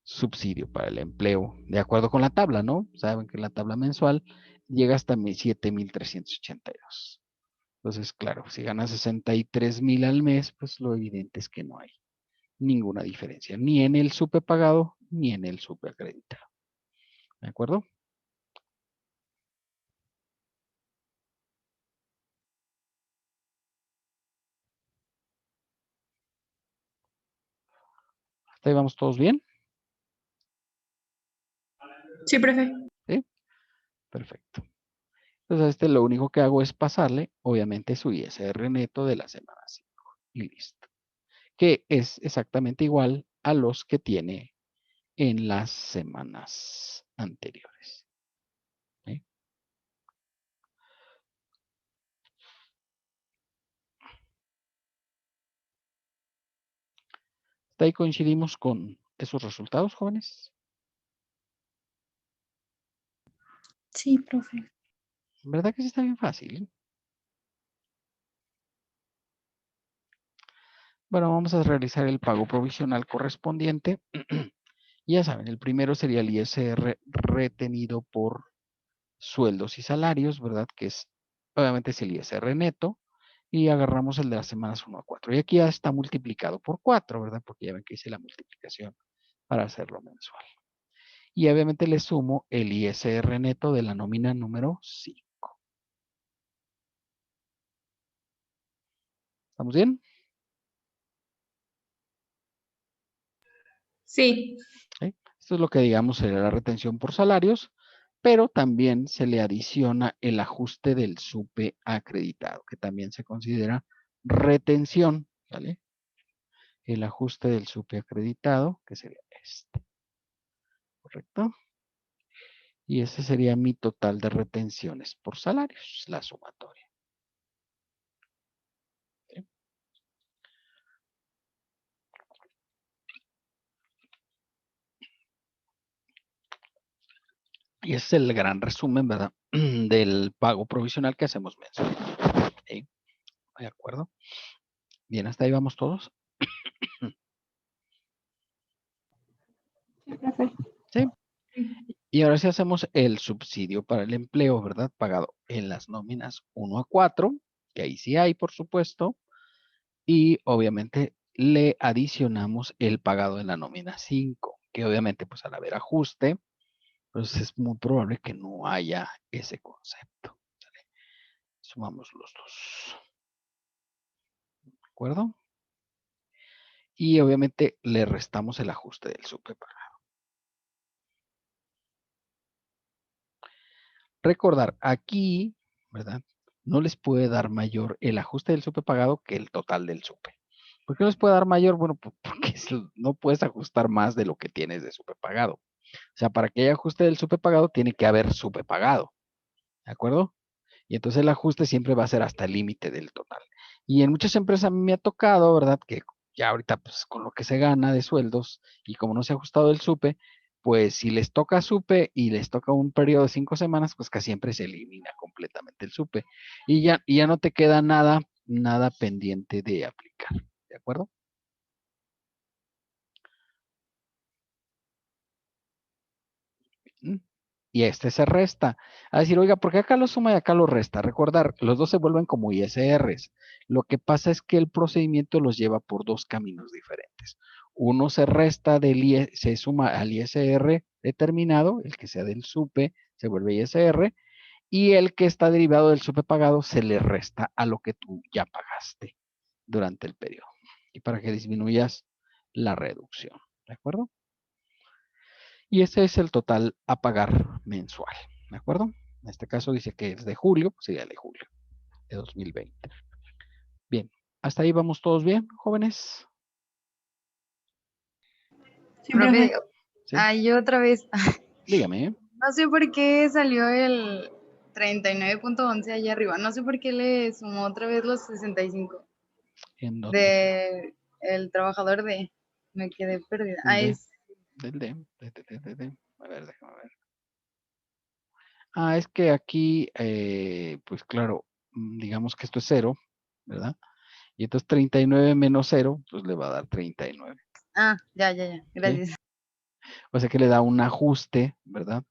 subsidio para el empleo, de acuerdo con la tabla, ¿no? Saben que la tabla mensual llega hasta 7,382. Entonces, claro, si gana 63,000 al mes, pues lo evidente es que no hay ninguna diferencia, ni en el subpagado ni en el subacreditado. ¿De acuerdo? ¿Hasta ahí vamos todos bien? Sí, profe. ¿Sí? Perfecto. Entonces, a este lo único que hago es pasarle, obviamente, su ISR neto de la semana 5. Y listo. Que es exactamente igual a los que tiene en las semanas anteriores. ¿Sí? ¿Hasta ahí coincidimos con esos resultados, jóvenes? Sí, profe. ¿Verdad que sí está bien fácil? Bueno, vamos a realizar el pago provisional correspondiente Y ya saben, el primero sería el ISR retenido por sueldos y salarios, ¿verdad? Que es, obviamente es el ISR neto. Y agarramos el de las semanas 1 a 4. Y aquí ya está multiplicado por 4, ¿verdad? Porque ya ven que hice la multiplicación para hacerlo mensual. Y obviamente le sumo el ISR neto de la nómina número 5. ¿Estamos bien? Sí. ¿Sí? Esto es lo que digamos sería la retención por salarios, pero también se le adiciona el ajuste del SUPE acreditado, que también se considera retención, ¿vale? El ajuste del SUPE acreditado, que sería este, ¿correcto? Y ese sería mi total de retenciones por salarios, la sumatoria. ¿Sí? Y ese es el gran resumen, ¿verdad? Del pago provisional que hacemos mensual. ¿Sí? ¿De acuerdo? Bien, hasta ahí vamos todos. Sí, profe. ¿Sí? Y ahora sí hacemos el subsidio para el empleo, ¿verdad? Pagado en las nóminas 1 a 4, que ahí sí hay, por supuesto. Y obviamente le adicionamos el pagado en la nómina 5, que obviamente pues al haber ajuste, pues es muy probable que no haya ese concepto. ¿Sale? Sumamos los dos. ¿De acuerdo? Y obviamente le restamos el ajuste del SUPE pagado. Recordar, aquí, ¿verdad? No les puede dar mayor el ajuste del SUPE pagado que el total del SUPE. ¿Por qué no les puede dar mayor? Bueno, porque no puedes ajustar más de lo que tienes de SUPE pagado. O sea, para que haya ajuste del SUPE pagado, tiene que haber SUPE pagado. ¿De acuerdo? Y entonces el ajuste siempre va a ser hasta el límite del total. Y en muchas empresas a mí me ha tocado, ¿verdad? Que ya ahorita, pues con lo que se gana de sueldos y como no se ha ajustado el SUPE, pues si les toca SUPE y les toca un periodo de 5 semanas, pues casi siempre se elimina completamente el SUPE. Y ya no te queda nada pendiente de aplicar. ¿De acuerdo? ¿Mm? Y este se resta. A decir, oiga, ¿por qué acá lo suma y acá lo resta? Recordar, los dos se vuelven como ISRs. Lo que pasa es que el procedimiento los lleva por dos caminos diferentes. Uno se resta se suma al ISR determinado, el que sea del SUPE se vuelve ISR, y el que está derivado del SUPE pagado se le resta a lo que tú ya pagaste durante el periodo. Y para que disminuyas la reducción. ¿De acuerdo? Y ese es el total a pagar mensual, ¿de acuerdo? En este caso dice que es de julio, pues sería de julio de 2020. Bien, hasta ahí vamos todos bien, jóvenes. Sí, Profe, profe. ¿Sí? ahí otra vez. Dígame, ¿eh? No sé por qué salió el 39.11 allá arriba. No sé por qué le sumó otra vez los 65 ¿En dónde? de el trabajador de. Me quedé perdida. Ah, De, es. de. A ver, déjame ver. Ah, es que aquí, pues claro, digamos que esto es 0, ¿verdad? Y entonces 39 menos 0, pues le va a dar 39. Ah, ya. ¿Sí? Gracias. O sea que le da un ajuste, ¿verdad?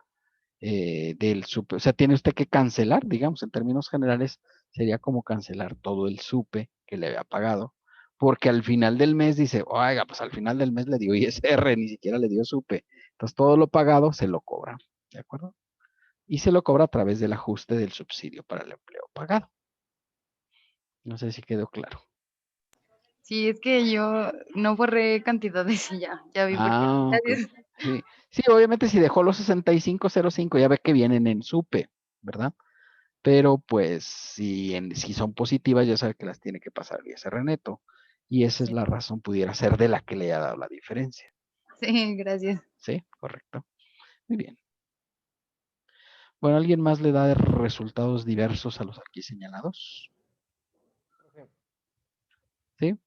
Del SUPE. O sea, tiene usted que cancelar, digamos, en términos generales, sería como cancelar todo el SUPE que le había pagado, porque al final del mes dice, oiga, pues al final del mes le dio ISR, ni siquiera le dio SUPE. Entonces, todo lo pagado se lo cobra, ¿de acuerdo? Y se lo cobra a través del ajuste del subsidio para el empleo pagado. No sé si quedó claro. Sí, es que yo no borré cantidades y ya vi por qué. Ah, ok. Gracias. Sí, sí, obviamente si dejó los 6505, ya ve que vienen en SUPE, ¿verdad? Pero pues si son positivas, ya sabe que las tiene que pasar vía ISR neto. Y esa es Sí, la razón, pudiera ser de la que le haya dado la diferencia. sí, gracias. ¿Sí? Correcto. Muy bien. Bueno, ¿alguien más le da resultados diversos a los aquí señalados? Profe, ¿Sí?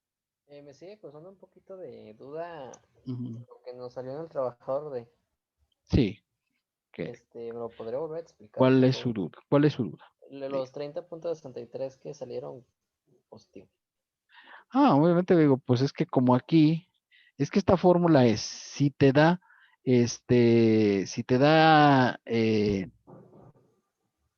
me sigue causando un poquito de duda Ujú. lo que nos salió en el trabajador de, Sí. ¿Qué? ¿me lo podría volver a explicar, ¿Cuál por es favor? su duda? ¿Cuál es su duda? De Diga. los 30.63 que salieron positivos. Obviamente digo, pues es que como aquí, es que esta fórmula es, si te da Si te da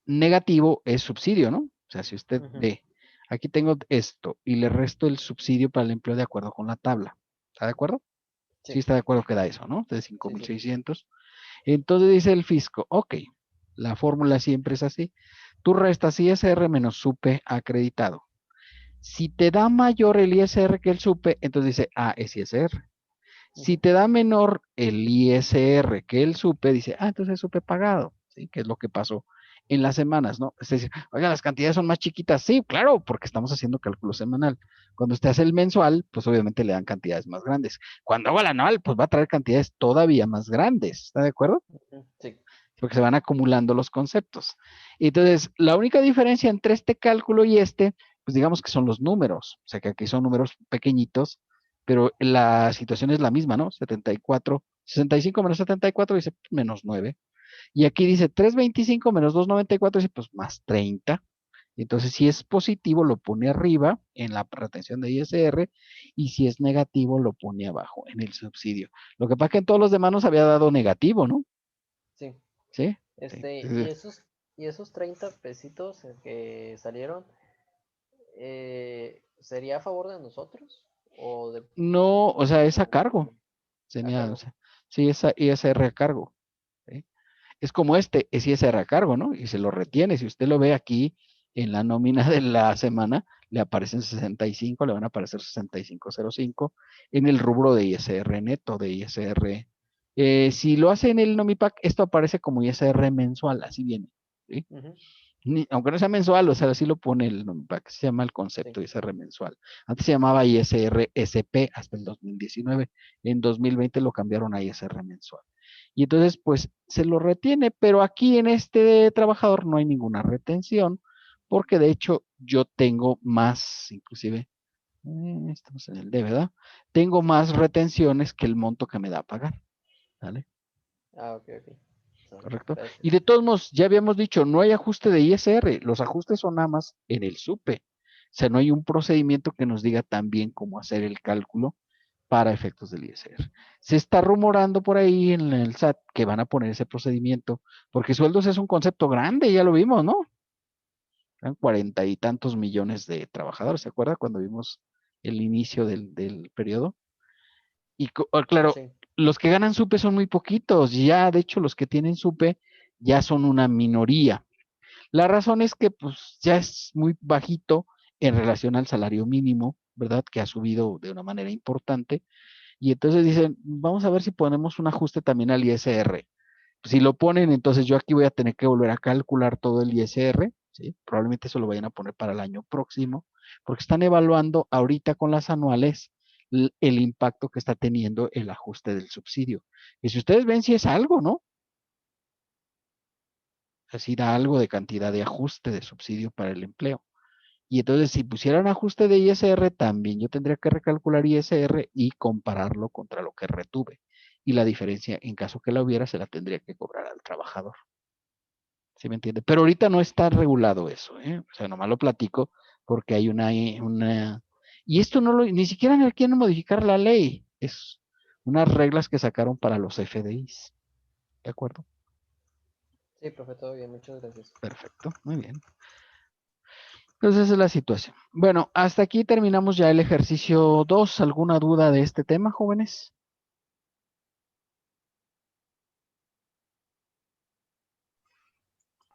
negativo es subsidio, ¿no? O sea, si usted Ujú. ve, aquí tengo esto y le resto el subsidio para el empleo de acuerdo con la tabla. ¿Está de acuerdo? Sí, Sí, está de acuerdo que da eso, ¿no? De sí, sí. 5,600. Entonces dice el fisco, ok, la fórmula siempre es así. Tú restas ISR menos SUPE acreditado. Si te da mayor el ISR que el SUPE, entonces dice, ah, es ISR. Si Ujú. te da menor el ISR que el SUPE, dice, ah, entonces es SUPE pagado, ¿sí? Que es lo que pasó en las semanas, ¿no? Es decir, oigan, las cantidades son más chiquitas. Sí, claro, porque estamos haciendo cálculo semanal. Cuando usted hace el mensual, pues obviamente le dan cantidades más grandes. Cuando haga el anual, pues va a traer cantidades todavía más grandes. ¿Está de acuerdo? Ujú. Sí. Porque se van acumulando los conceptos. Entonces, la única diferencia entre este cálculo y pues digamos que son los números. O sea, que aquí son números pequeñitos, pero la situación es la misma, ¿no? 65 menos 74 dice menos 9. Y aquí dice 325 menos 294 dice pues más 30. Entonces, si es positivo, lo pone arriba en la retención de ISR y si es negativo, lo pone abajo en el subsidio. Lo que pasa es que en todos los demás nos había dado negativo, ¿no? Sí. ¿Sí? Y esos 30 pesitos que salieron, ¿sería a favor de nosotros? ¿O de No, o sea, es a cargo. o a Tenía, o cargo? sea, sí, es ISR a cargo. ¿Sí? Es como es ISR a cargo, ¿no? Y se lo retiene. Si usted lo ve aquí en la nómina de la semana, le aparecen 65, le van a aparecer 6505 en el rubro de ISR neto, de ISR. Si lo hace en el Nomipac, esto aparece como ISR mensual, así viene. ¿Sí? Ujú. Aunque no sea mensual, o sea, así lo pone el Nomipac, se llama el Sí. concepto ISR mensual. Antes se llamaba ISR SP hasta el 2019. En 2020 lo cambiaron a ISR mensual. Y entonces, pues, se lo retiene, pero aquí en este trabajador no hay ninguna retención, porque de hecho yo tengo más, inclusive, estamos en el D, ¿verdad? Tengo más retenciones que el monto que me da a pagar. ¿Vale? Ah, ok, ok. Sale, ¿Correcto? Y gracias. de todos modos, ya habíamos dicho, no hay ajuste de ISR, los ajustes son nada más en el SUPE. O sea, no hay un procedimiento que nos diga también cómo hacer el cálculo para efectos del ISR. Se está rumorando por ahí en el SAT que van a poner ese procedimiento, porque sueldos es un concepto grande, ya lo vimos, ¿no? Eran 40 y tantos millones de trabajadores, ¿se acuerda? Cuando vimos el inicio del periodo. Y claro, Sí. los que ganan SUPE son muy poquitos, ya de hecho los que tienen SUPE ya son una minoría. La razón es que pues ya es muy bajito en relación al salario mínimo, ¿verdad? Que ha subido de una manera importante. Y entonces dicen, vamos a ver si ponemos un ajuste también al ISR. Pues, si lo ponen, entonces yo aquí voy a tener que volver a calcular todo el ISR, ¿sí? Probablemente eso lo vayan a poner para el año próximo, porque están evaluando ahorita con las anuales el impacto que está teniendo el ajuste del subsidio. Y si ustedes ven, si es algo, ¿no? Así da algo de cantidad de ajuste de subsidio para el empleo. Y entonces, si pusieran ajuste de ISR, también yo tendría que recalcular ISR y compararlo contra lo que retuve. Y la diferencia, en caso que la hubiera, se la tendría que cobrar al trabajador. ¿Sí me entiende? Pero ahorita no está regulado eso, ¿eh? O sea, nomás lo platico porque hay y esto no lo, ni siquiera quieren modificar la ley. Es unas reglas que sacaron para los FDIs. ¿De acuerdo? Sí, profe, todo bien, muchas gracias. Perfecto, muy bien. Entonces esa es la situación. Bueno, hasta aquí terminamos ya el ejercicio 2. ¿Alguna duda de este tema, jóvenes?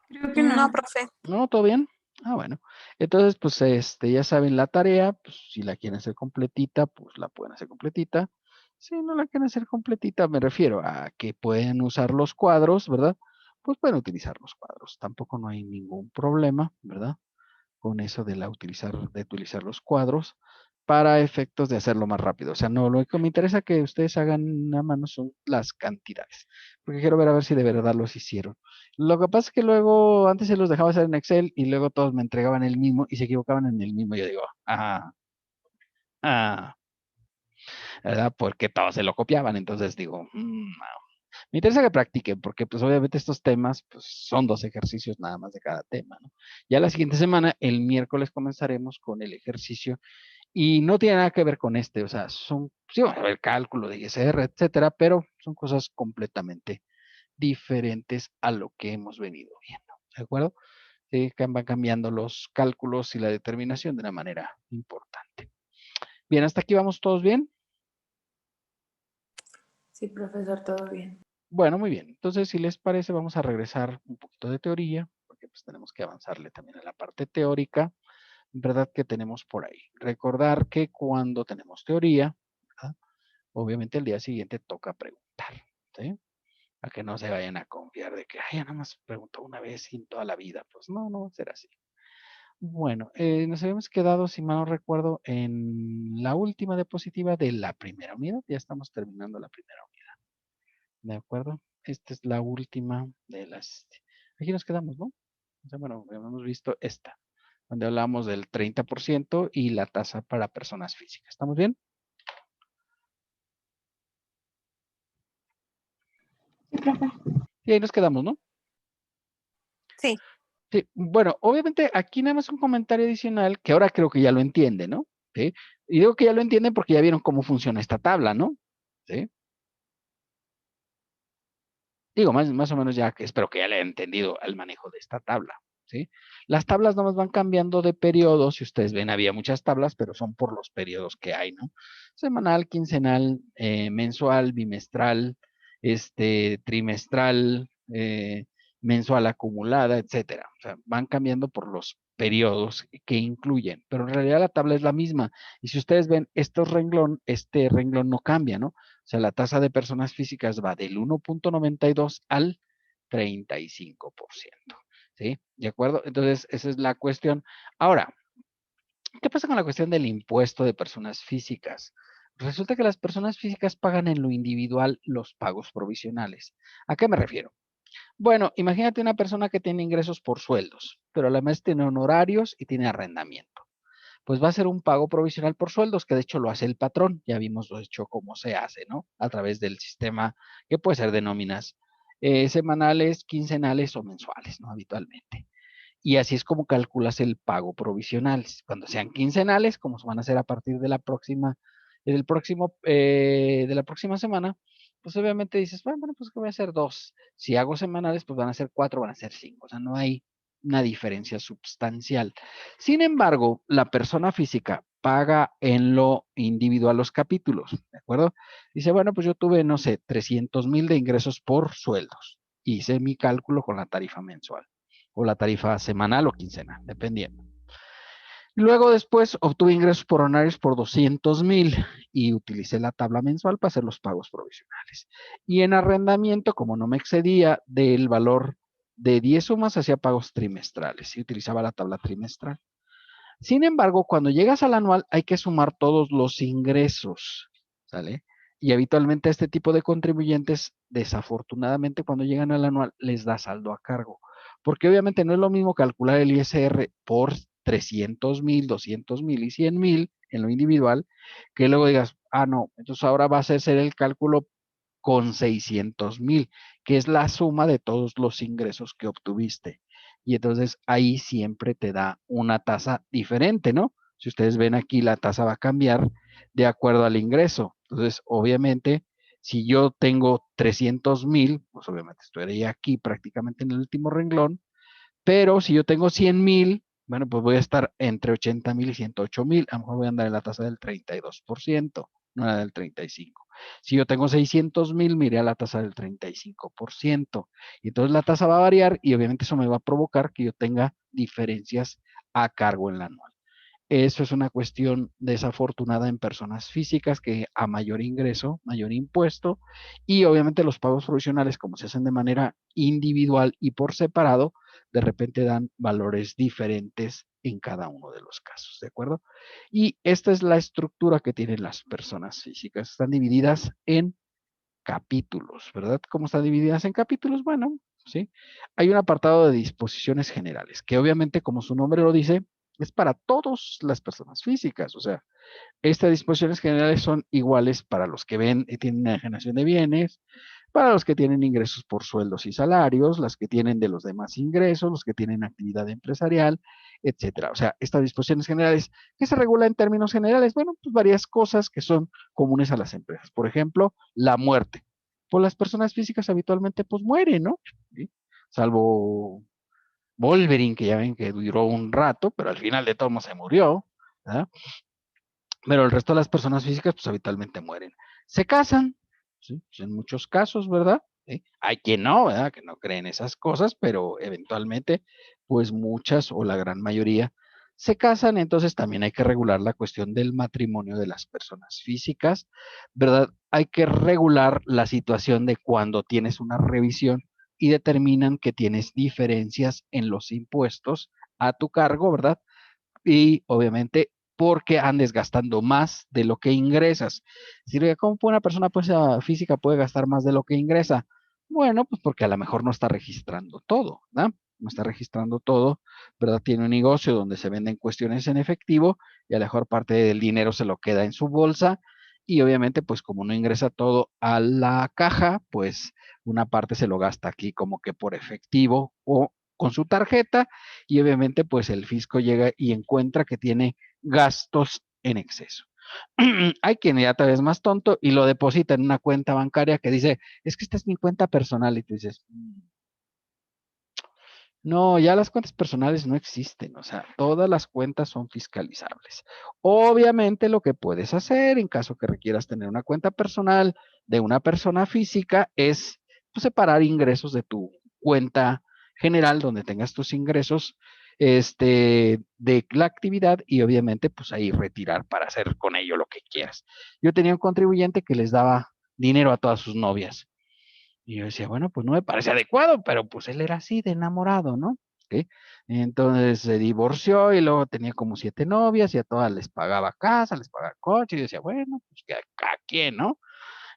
Creo que no. No, profe. ¿No? ¿Todo bien? Ah, bueno. Entonces, pues, ya saben la tarea, pues, si la quieren hacer completita, pues la pueden hacer completita. Si no la quieren hacer completita, me refiero a que pueden usar los cuadros, ¿verdad? Pues pueden utilizar los cuadros. Tampoco no hay ningún problema, ¿verdad? Con eso de utilizar los cuadros para efectos de hacerlo más rápido. O sea, no, lo que me interesa que ustedes hagan a mano son las cantidades, porque quiero ver a ver si de verdad los hicieron. Lo que pasa es que luego, antes se los dejaba hacer en Excel y luego todos me entregaban el mismo y se equivocaban en el mismo. Yo digo, ah, ¿verdad? Porque todos se lo copiaban. Entonces digo, no. Me interesa que practiquen, porque pues obviamente estos temas pues, son 2 ejercicios nada más de cada tema, ¿no? Ya la siguiente semana, el miércoles, comenzaremos con el ejercicio Y no tiene nada que ver con o sea, sí, va a haber cálculo de ISR, etcétera, pero son cosas completamente diferentes a lo que hemos venido viendo, ¿de acuerdo? Sí, van cambiando los cálculos y la determinación de una manera importante. Bien, hasta aquí vamos todos bien. Sí, profesor, todo bien. Bueno, muy bien. Entonces, si les parece, vamos a regresar un poquito de teoría, porque pues tenemos que avanzarle también a la parte teórica, ¿verdad? Que tenemos por ahí. Recordar que cuando tenemos teoría, ¿verdad? Obviamente el día siguiente toca preguntar, ¿sí? A que no se vayan a confiar de que, ay, ya nada más preguntó una vez y en toda la vida. Pues no, no va a ser así. Bueno, nos habíamos quedado, si mal no recuerdo, en la última diapositiva de la primera unidad. Ya estamos terminando la primera unidad. ¿De acuerdo? Esta es la última de las... Aquí nos quedamos, ¿no? O sea, bueno, hemos visto esta, donde hablamos del 30% y la tasa para personas físicas. ¿Estamos bien? Sí, profe. Y ahí nos quedamos, ¿no? Sí. Sí, bueno, obviamente aquí nada más un comentario adicional que ahora creo que ya lo entiende, ¿no? ¿Sí? Y digo que ya lo entienden porque ya vieron cómo funciona esta tabla, ¿no? ¿Sí? Digo, más o menos ya que espero que ya le haya entendido el manejo de esta tabla, ¿sí? Las tablas nomás van cambiando de periodo. Si ustedes ven, había muchas tablas, pero son por los periodos que hay, ¿no? Semanal, quincenal, mensual, bimestral, trimestral, mensual acumulada, etcétera. O sea, van cambiando por los periodos que incluyen, pero en realidad la tabla es la misma. Y si ustedes ven, este renglón no cambia, ¿no? O sea, la tasa de personas físicas va del 1.92 al 35%. ¿Sí? ¿De acuerdo? Entonces, esa es la cuestión. Ahora, ¿qué pasa con la cuestión del impuesto de personas físicas? Resulta que las personas físicas pagan en lo individual los pagos provisionales. ¿A qué me refiero? Bueno, imagínate una persona que tiene ingresos por sueldos, pero además tiene honorarios y tiene arrendamiento. Pues va a ser un pago provisional por sueldos, que de hecho lo hace el patrón. Ya vimos lo hecho cómo se hace, ¿no? A través del sistema que puede ser de nóminas semanales, quincenales o mensuales, ¿no? Habitualmente. Y así es como calculas el pago provisional. Cuando sean quincenales, como van a ser a partir de la próxima semana, pues obviamente dices, bueno, pues que voy a hacer 2. Si hago semanales, pues van a ser 4, van a ser 5. O sea, no hay una diferencia sustancial. Sin embargo, la persona física paga en lo individual los capítulos, ¿de acuerdo? Dice, bueno, pues yo tuve, no sé, 300,000 de ingresos por sueldos. Hice mi cálculo con la tarifa mensual o la tarifa semanal o quincenal, dependiendo. Luego después obtuve ingresos por honorarios por 200,000 y utilicé la tabla mensual para hacer los pagos provisionales. Y en arrendamiento, como no me excedía del valor de 10 sumas, hacía pagos trimestrales y utilizaba la tabla trimestral. Sin embargo, cuando llegas al anual hay que sumar todos los ingresos, ¿sale? Y habitualmente a este tipo de contribuyentes, desafortunadamente, cuando llegan al anual, les da saldo a cargo. Porque obviamente no es lo mismo calcular el ISR por 300,000, 200,000 y 100,000 en lo individual, que luego digas, no, entonces ahora vas a hacer el cálculo con 600,000, que es la suma de todos los ingresos que obtuviste. Y entonces ahí siempre te da una tasa diferente, ¿no? Si ustedes ven aquí, la tasa va a cambiar de acuerdo al ingreso. Entonces, obviamente, si yo tengo 300,000, pues obviamente estaría aquí prácticamente en el último renglón, pero si yo tengo 100,000, bueno, pues voy a estar entre 80,000 y 108,000. A lo mejor voy a andar en la tasa del 32%, no la del 35%. Si yo tengo 600,000, me iré a la tasa del 35%. Y entonces la tasa va a variar y obviamente eso me va a provocar que yo tenga diferencias a cargo en la anual. Eso es una cuestión desafortunada en personas físicas que a mayor ingreso, mayor impuesto, y obviamente los pagos provisionales, como se hacen de manera individual y por separado, de repente dan valores diferentes en cada uno de los casos, ¿de acuerdo? Y esta es la estructura que tienen las personas físicas. Están divididas en capítulos, ¿verdad? ¿Cómo están divididas en capítulos? Bueno, ¿sí? Hay un apartado de disposiciones generales, que obviamente, como su nombre lo dice, es para todas las personas físicas. O sea, estas disposiciones generales son iguales para los que ven y tienen una enajenación de bienes, para los que tienen ingresos por sueldos y salarios, las que tienen de los demás ingresos, los que tienen actividad empresarial, etcétera. O sea, estas disposiciones generales, ¿qué se regula en términos generales? Bueno, pues varias cosas que son comunes a las empresas. Por ejemplo, la muerte. Pues las personas físicas habitualmente pues mueren, ¿no? ¿Sí? Salvo Wolverine, que ya ven que duró un rato, pero al final de todo se murió, ¿verdad? Pero el resto de las personas físicas, pues habitualmente mueren. Se casan, ¿sí? Pues, en muchos casos, ¿verdad? ¿Sí? Hay quien no, ¿verdad? Que no creen esas cosas, pero eventualmente, pues muchas o la gran mayoría se casan, entonces también hay que regular la cuestión del matrimonio de las personas físicas, ¿verdad? Hay que regular la situación de cuando tienes una revisión y determinan que tienes diferencias en los impuestos a tu cargo, ¿verdad? Y obviamente porque andes gastando más de lo que ingresas. Si ¿cómo una persona pues, física puede gastar más de lo que ingresa? Bueno, pues porque a lo mejor no está registrando todo, ¿verdad? No está registrando todo, ¿verdad? Tiene un negocio donde se venden cuestiones en efectivo y a lo mejor parte del dinero se lo queda en su bolsa y obviamente pues como no ingresa todo a la caja, pues una parte se lo gasta aquí como que por efectivo o con su tarjeta y obviamente pues el fisco llega y encuentra que tiene gastos en exceso. Hay quien ya tal vez más tonto y lo deposita en una cuenta bancaria que dice, es que esta es mi cuenta personal y tú dices, no, ya las cuentas personales no existen, o sea, todas las cuentas son fiscalizables. Obviamente lo que puedes hacer en caso que requieras tener una cuenta personal de una persona física es pues, separar ingresos de tu cuenta general donde tengas tus ingresos de la actividad y obviamente pues ahí retirar para hacer con ello lo que quieras. Yo tenía un contribuyente que les daba dinero a todas sus novias. Y yo decía, bueno, pues no me parece adecuado, pero pues él era así de enamorado, ¿no? ¿Sí? Entonces se divorció y luego tenía como 7 novias y a todas les pagaba casa, les pagaba coche y yo decía, bueno, pues que a quién, ¿no?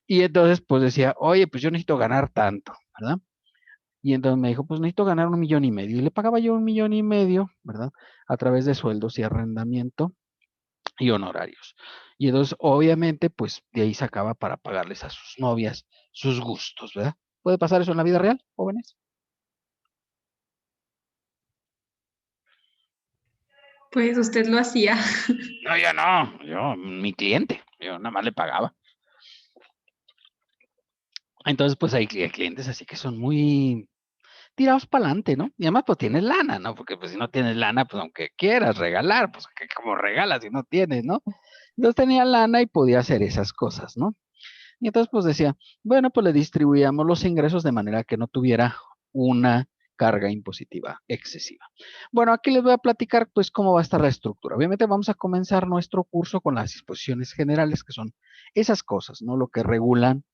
Y entonces pues decía, oye, pues yo necesito ganar tanto, ¿verdad? Y entonces me dijo, pues necesito ganar 1,5 millones. Y le pagaba yo 1,5 millones, ¿verdad? A través de sueldos y arrendamiento y honorarios. Y entonces, obviamente, pues de ahí sacaba para pagarles a sus novias sus gustos, ¿verdad? ¿Puede pasar eso en la vida real, jóvenes? Pues usted lo hacía. No, yo no, mi cliente, yo nada más le pagaba. Entonces, pues hay clientes así que son muy tirados para adelante, ¿no? Y además, pues tienes lana, ¿no? Porque pues si no tienes lana, pues aunque quieras regalar, pues que como regalas si no tienes, ¿no? Entonces tenía lana y podía hacer esas cosas, ¿no? Y entonces pues decía, bueno, pues le distribuíamos los ingresos de manera que no tuviera una carga impositiva excesiva. Bueno, aquí les voy a platicar pues cómo va a estar la estructura. Obviamente vamos a comenzar nuestro curso con las disposiciones generales, que son esas cosas, ¿no? Lo que regulan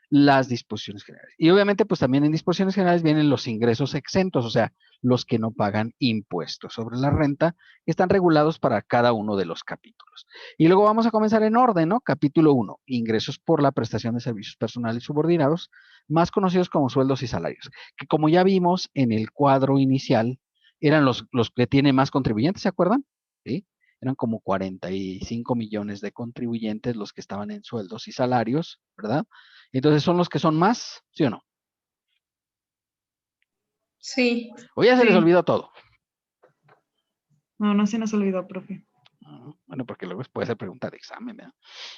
las disposiciones generales. Y obviamente pues también en disposiciones generales vienen los ingresos exentos, o sea, los que no pagan impuestos sobre la renta, que están regulados para cada uno de los capítulos. Y luego vamos a comenzar en orden, ¿no? Capítulo 1, ingresos por la prestación de servicios personales subordinados, más conocidos como sueldos y salarios, que como ya vimos en el cuadro inicial, eran los que tienen más contribuyentes, ¿se acuerdan? ¿Sí? Eran como 45 millones de contribuyentes los que estaban en sueldos y salarios, ¿verdad? Entonces, ¿son los que son más? ¿Sí o no? Sí. ¿O ya se les Sí. olvidó todo? No, no se nos olvidó, profe. Bueno, porque luego puede ser pregunta de examen, ¿verdad?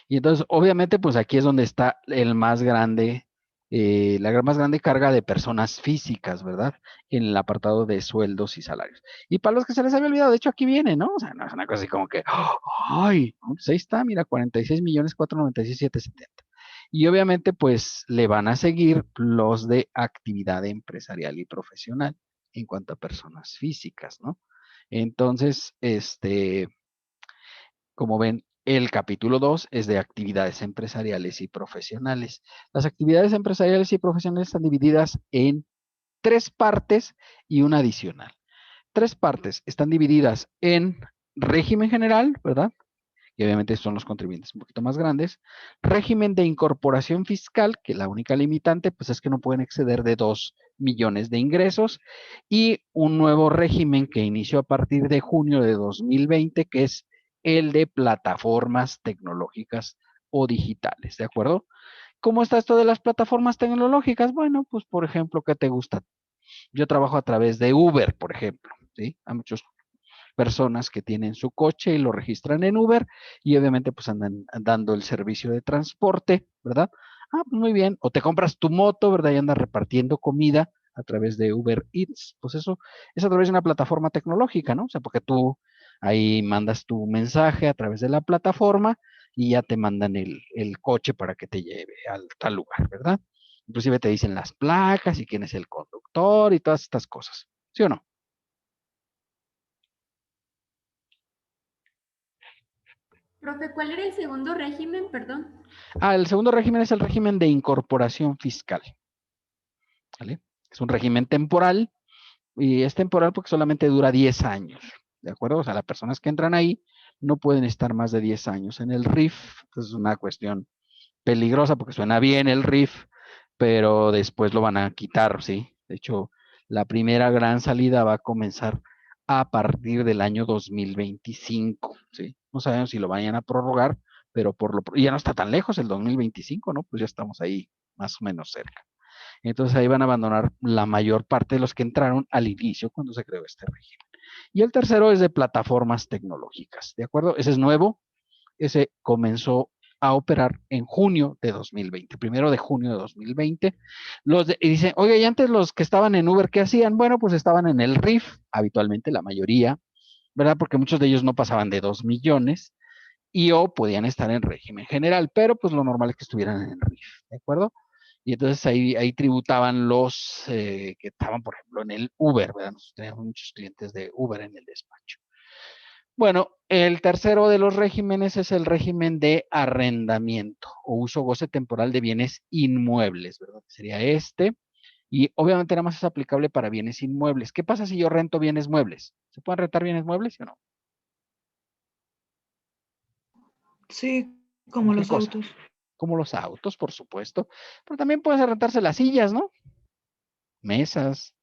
Y entonces, obviamente, pues aquí es donde está el más grande, la más grande carga de personas físicas, ¿verdad? En el apartado de sueldos y salarios. Y para los que se les había olvidado, de hecho aquí viene, ¿no? O sea, no es una cosa así como que, ¡ay! Pues ahí está, mira, 46,496,770. Y obviamente, pues le van a seguir los de actividad empresarial y profesional en cuanto a personas físicas, ¿no? Entonces, como ven, el capítulo 2 es de actividades empresariales y profesionales. Las actividades empresariales y profesionales están divididas en 3 partes y una adicional. 3 partes están divididas en régimen general, ¿verdad? Y obviamente son los contribuyentes un poquito más grandes. Régimen de incorporación fiscal, que la única limitante pues es que no pueden exceder de 2 millones de ingresos. Y un nuevo régimen que inició a partir de junio de 2020, que es el de plataformas tecnológicas o digitales, ¿de acuerdo? ¿Cómo está esto de las plataformas tecnológicas? Bueno, pues por ejemplo, ¿qué te gusta? Yo trabajo a través de Uber, por ejemplo, ¿sí? Hay muchas personas que tienen su coche y lo registran en Uber y obviamente pues andan dando el servicio de transporte, ¿verdad? Ah, pues muy bien. O te compras tu moto, ¿verdad? Y andas repartiendo comida a través de Uber Eats. Pues eso es a través de una plataforma tecnológica, ¿no? O sea, porque tú ahí mandas tu mensaje a través de la plataforma y ya te mandan el coche para que te lleve al tal lugar, ¿verdad? Inclusive te dicen las placas y quién es el conductor y todas estas cosas. ¿Sí o no? Profe, ¿cuál era el segundo régimen? Perdón. Ah, el segundo régimen es el régimen de incorporación fiscal, ¿vale? Es un régimen temporal y es temporal porque solamente dura 10 años, ¿de acuerdo? O sea, las personas que entran ahí no pueden estar más de 10 años en el RIF. Entonces es una cuestión peligrosa porque suena bien el RIF, pero después lo van a quitar, ¿sí? De hecho, la primera gran salida va a comenzar a partir del año 2025, ¿sí? No sabemos si lo vayan a prorrogar, pero y ya no está tan lejos el 2025, ¿no? Pues ya estamos ahí más o menos cerca. Entonces ahí van a abandonar la mayor parte de los que entraron al inicio cuando se creó este régimen. Y el tercero es de plataformas tecnológicas, ¿de acuerdo? Ese es nuevo, ese comenzó a operar en junio de 2020, 1 de junio de 2020. Y dicen, oye, y antes los que estaban en Uber, ¿qué hacían? Bueno, pues estaban en el RIF, habitualmente la mayoría, ¿verdad? Porque muchos de ellos no pasaban de 2 millones y o podían estar en régimen general, pero pues lo normal es que estuvieran en RIF, ¿de acuerdo? Y entonces ahí tributaban los que estaban, por ejemplo, en el Uber, ¿verdad? Nosotros teníamos muchos clientes de Uber en el despacho. Bueno, el tercero de los regímenes es el régimen de arrendamiento o uso goce temporal de bienes inmuebles, ¿verdad? Sería este. Y obviamente nada más es aplicable para bienes inmuebles. ¿Qué pasa si yo rento bienes muebles? ¿Se pueden rentar bienes muebles o no? Sí, ¿Cómo como qué los cosa? autos. Como los autos, por supuesto. Pero también pueden rentarse las sillas, ¿no? Mesas,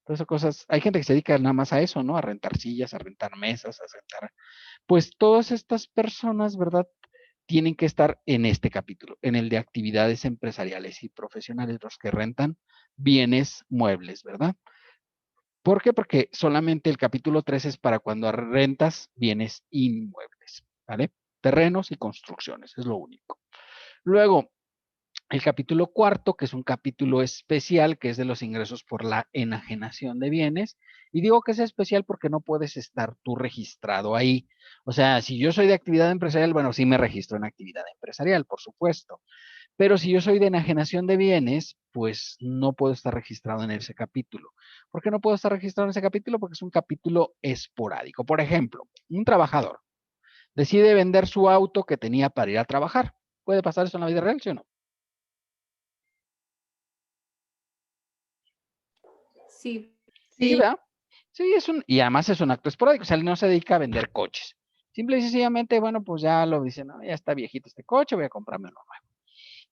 todas esas cosas. Hay gente que se dedica nada más a eso, ¿no? A rentar sillas, a rentar mesas, a rentar. Pues todas estas personas, ¿verdad? Tienen que estar en este capítulo, en el de actividades empresariales y profesionales, los que rentan bienes muebles, ¿verdad? ¿Por qué? Porque solamente el capítulo 3 es para cuando rentas bienes inmuebles, ¿vale? Terrenos y construcciones, es lo único. Luego, el capítulo cuarto, que es un capítulo especial, que es de los ingresos por la enajenación de bienes. Y digo que es especial porque no puedes estar tú registrado ahí. O sea, si yo soy de actividad empresarial, bueno, sí me registro en actividad empresarial, por supuesto. Pero si yo soy de enajenación de bienes, pues no puedo estar registrado en ese capítulo. ¿Por qué no puedo estar registrado en ese capítulo? Porque es un capítulo esporádico. Por ejemplo, un trabajador decide vender su auto que tenía para ir a trabajar. ¿Puede pasar eso en la vida real, sí o no? Sí. Sí, ¿verdad? Sí, y además es un acto esporádico, o sea, él no se dedica a vender coches. Simple y sencillamente, bueno, pues ya lo dicen, no, ya está viejito este coche, voy a comprarme uno nuevo.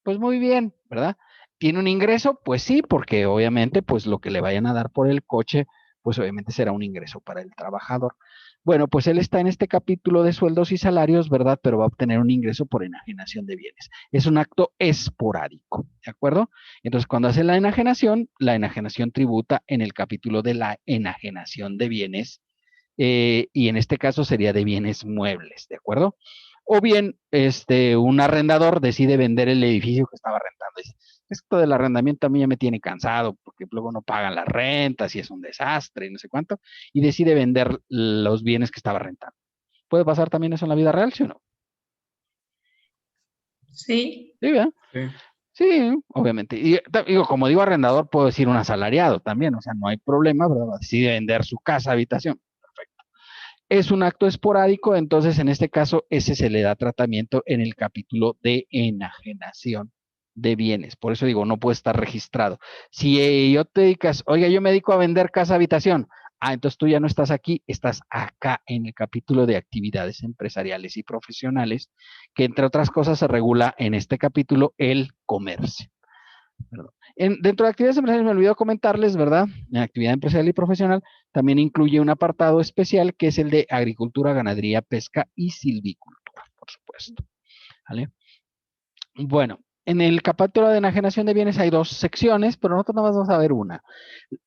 Pues muy bien, ¿verdad? ¿Tiene un ingreso? Pues sí, porque obviamente, pues lo que le vayan a dar por el coche, pues obviamente será un ingreso para el trabajador. Bueno, pues él está en este capítulo de sueldos y salarios, ¿verdad? Pero va a obtener un ingreso por enajenación de bienes. Es un acto esporádico, ¿de acuerdo? Entonces, cuando hace la enajenación tributa en el capítulo de la enajenación de bienes, y en este caso sería de bienes muebles, ¿de acuerdo? O bien, un arrendador decide vender el edificio que estaba rentando. Dice, esto del arrendamiento a mí ya me tiene cansado, porque luego no pagan las rentas y es un desastre y no sé cuánto, y decide vender los bienes que estaba rentando. ¿Puede pasar también eso en la vida real, sí o no? Sí. Sí, ¿verdad? Sí. Sí, obviamente. Y digo, como digo arrendador, puedo decir un asalariado también, o sea, no hay problema, ¿verdad? Decide vender su casa, habitación. Perfecto. Es un acto esporádico, entonces en este caso ese se le da tratamiento en el capítulo de enajenación de bienes. Por eso digo, no puede estar registrado. Si yo te dedicas, oiga, yo me dedico a vender casa, habitación. Ah, entonces tú ya no estás aquí, estás acá en el capítulo de actividades empresariales y profesionales, que entre otras cosas se regula en este capítulo el comercio. Perdón. Dentro de actividades empresariales me olvidó comentarles, ¿verdad? En actividad empresarial y profesional también incluye un apartado especial que es el de agricultura, ganadería, pesca y silvicultura, por supuesto. ¿Vale? Bueno, En el capítulo de enajenación de bienes hay dos secciones, pero nosotros nada más vamos a ver una.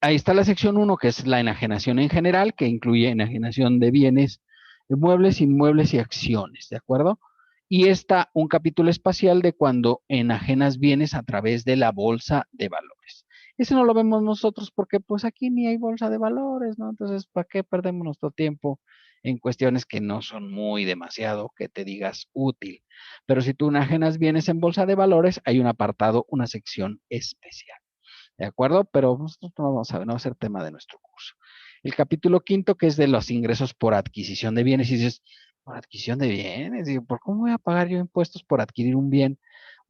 Ahí está la sección 1, que es la enajenación en general, que incluye enajenación de bienes, muebles, inmuebles y acciones, ¿de acuerdo? Y está un capítulo espacial de cuando enajenas bienes a través de la bolsa de valores. Ese no lo vemos nosotros porque pues aquí ni hay bolsa de valores, ¿no? Entonces, ¿para qué perdemos nuestro tiempo en cuestiones que no son muy demasiado que te digas útil? Pero si tú enajenas bienes en bolsa de valores, hay un apartado, una sección especial. ¿De acuerdo? Pero nosotros no vamos a ver, no va a ser tema de nuestro curso. El capítulo 5, que es de los ingresos por adquisición de bienes, y dices, ¿por adquisición de bienes? Digo, ¿por cómo voy a pagar yo impuestos por adquirir un bien?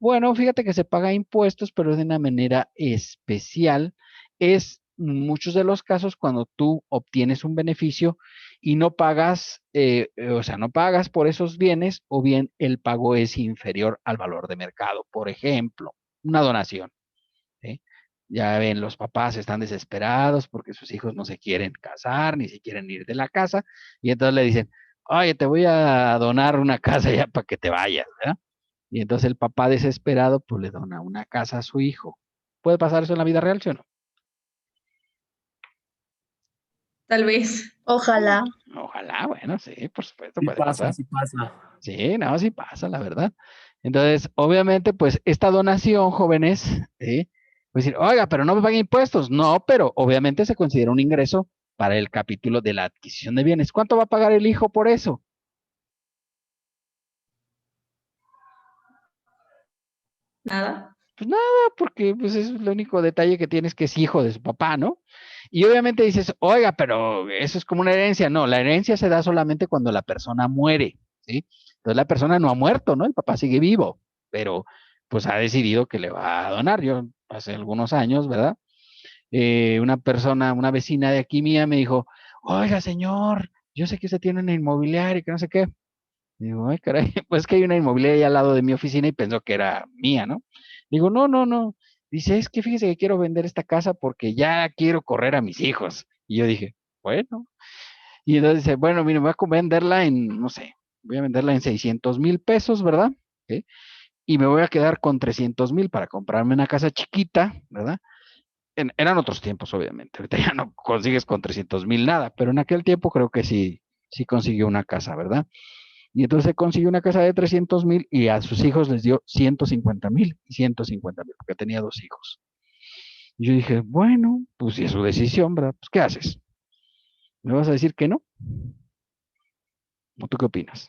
Bueno, fíjate que se paga impuestos, pero de una manera especial. Es muchos de los casos cuando tú obtienes un beneficio y no pagas, o sea, no pagas por esos bienes, o bien el pago es inferior al valor de mercado. Por ejemplo, una donación. ¿Sí? Ya ven, los papás están desesperados porque sus hijos no se quieren casar, ni se quieren ir de la casa, y entonces le dicen, oye, te voy a donar una casa ya para que te vayas, ¿verdad? Y entonces el papá desesperado, pues le dona una casa a su hijo. ¿Puede pasar eso en la vida real, sí o no? Tal vez. Ojalá. Ojalá, bueno, sí, por supuesto, Sí puede pasa, pasar. sí pasa. Sí, no, sí pasa, la verdad. Entonces, obviamente, pues esta donación, jóvenes, ¿sí? Pues decir, oiga, pero no me paguen impuestos. No, pero obviamente se considera un ingreso para el capítulo de la adquisición de bienes. ¿Cuánto va a pagar el hijo por eso? Nada. Pues nada, porque pues es el único detalle que tienes que es hijo de su papá, ¿no? Y obviamente dices, oiga, pero eso es como una herencia. No, la herencia se da solamente cuando la persona muere, ¿sí? Entonces la persona no ha muerto, ¿no? El papá sigue vivo, pero pues ha decidido que le va a donar. Yo hace algunos años, ¿verdad? Una persona, una vecina de aquí mía me dijo, oiga, señor, yo sé que usted tiene una inmobiliaria y que no sé qué. Digo, ay, caray, pues que hay una inmobiliaria ahí al lado de mi oficina y pensó que era mía, ¿no? Digo, no, no, no. Dice, es que fíjese que quiero vender esta casa porque ya quiero correr a mis hijos. Y yo dije, bueno. Y entonces dice, bueno, mire, voy a venderla en, no sé, voy a venderla en 600,000 pesos, ¿verdad? ¿Sí? Y me voy a quedar con 300,000 para comprarme una casa chiquita, ¿verdad? Eran otros tiempos, obviamente. Ahorita ya no consigues con 300,000 nada, pero en aquel tiempo creo que sí, sí consiguió una casa, ¿verdad? Y entonces consiguió una casa de 300,000 y a sus hijos les dio 150,000 y 150,000, porque tenía dos hijos. Y yo dije, bueno, pues si es su decisión, ¿verdad? Pues ¿qué haces? ¿Me vas a decir que no? ¿O tú qué opinas?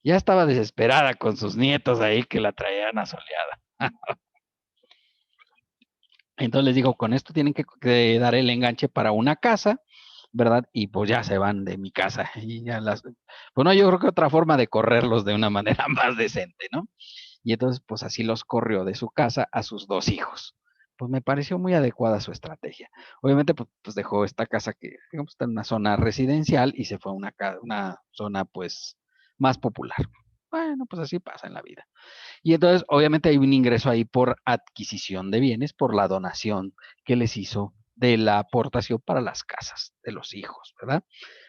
Ya estaba desesperada con sus nietos ahí que la traían asoleada. Entonces les digo, con esto tienen que dar el enganche para una casa, ¿verdad? Y pues ya se van de mi casa. Y ya pues no, yo creo que otra forma de correrlos de una manera más decente, ¿no? Y entonces, pues así los corrió de su casa a sus dos hijos. Pues me pareció muy adecuada su estrategia. Obviamente, pues dejó esta casa que, digamos, está en una zona residencial y se fue a una zona, pues, más popular. Bueno, pues así pasa en la vida. Y entonces, obviamente, hay un ingreso ahí por adquisición de bienes, por la donación que les hizo de la aportación para las casas de los hijos, ¿verdad?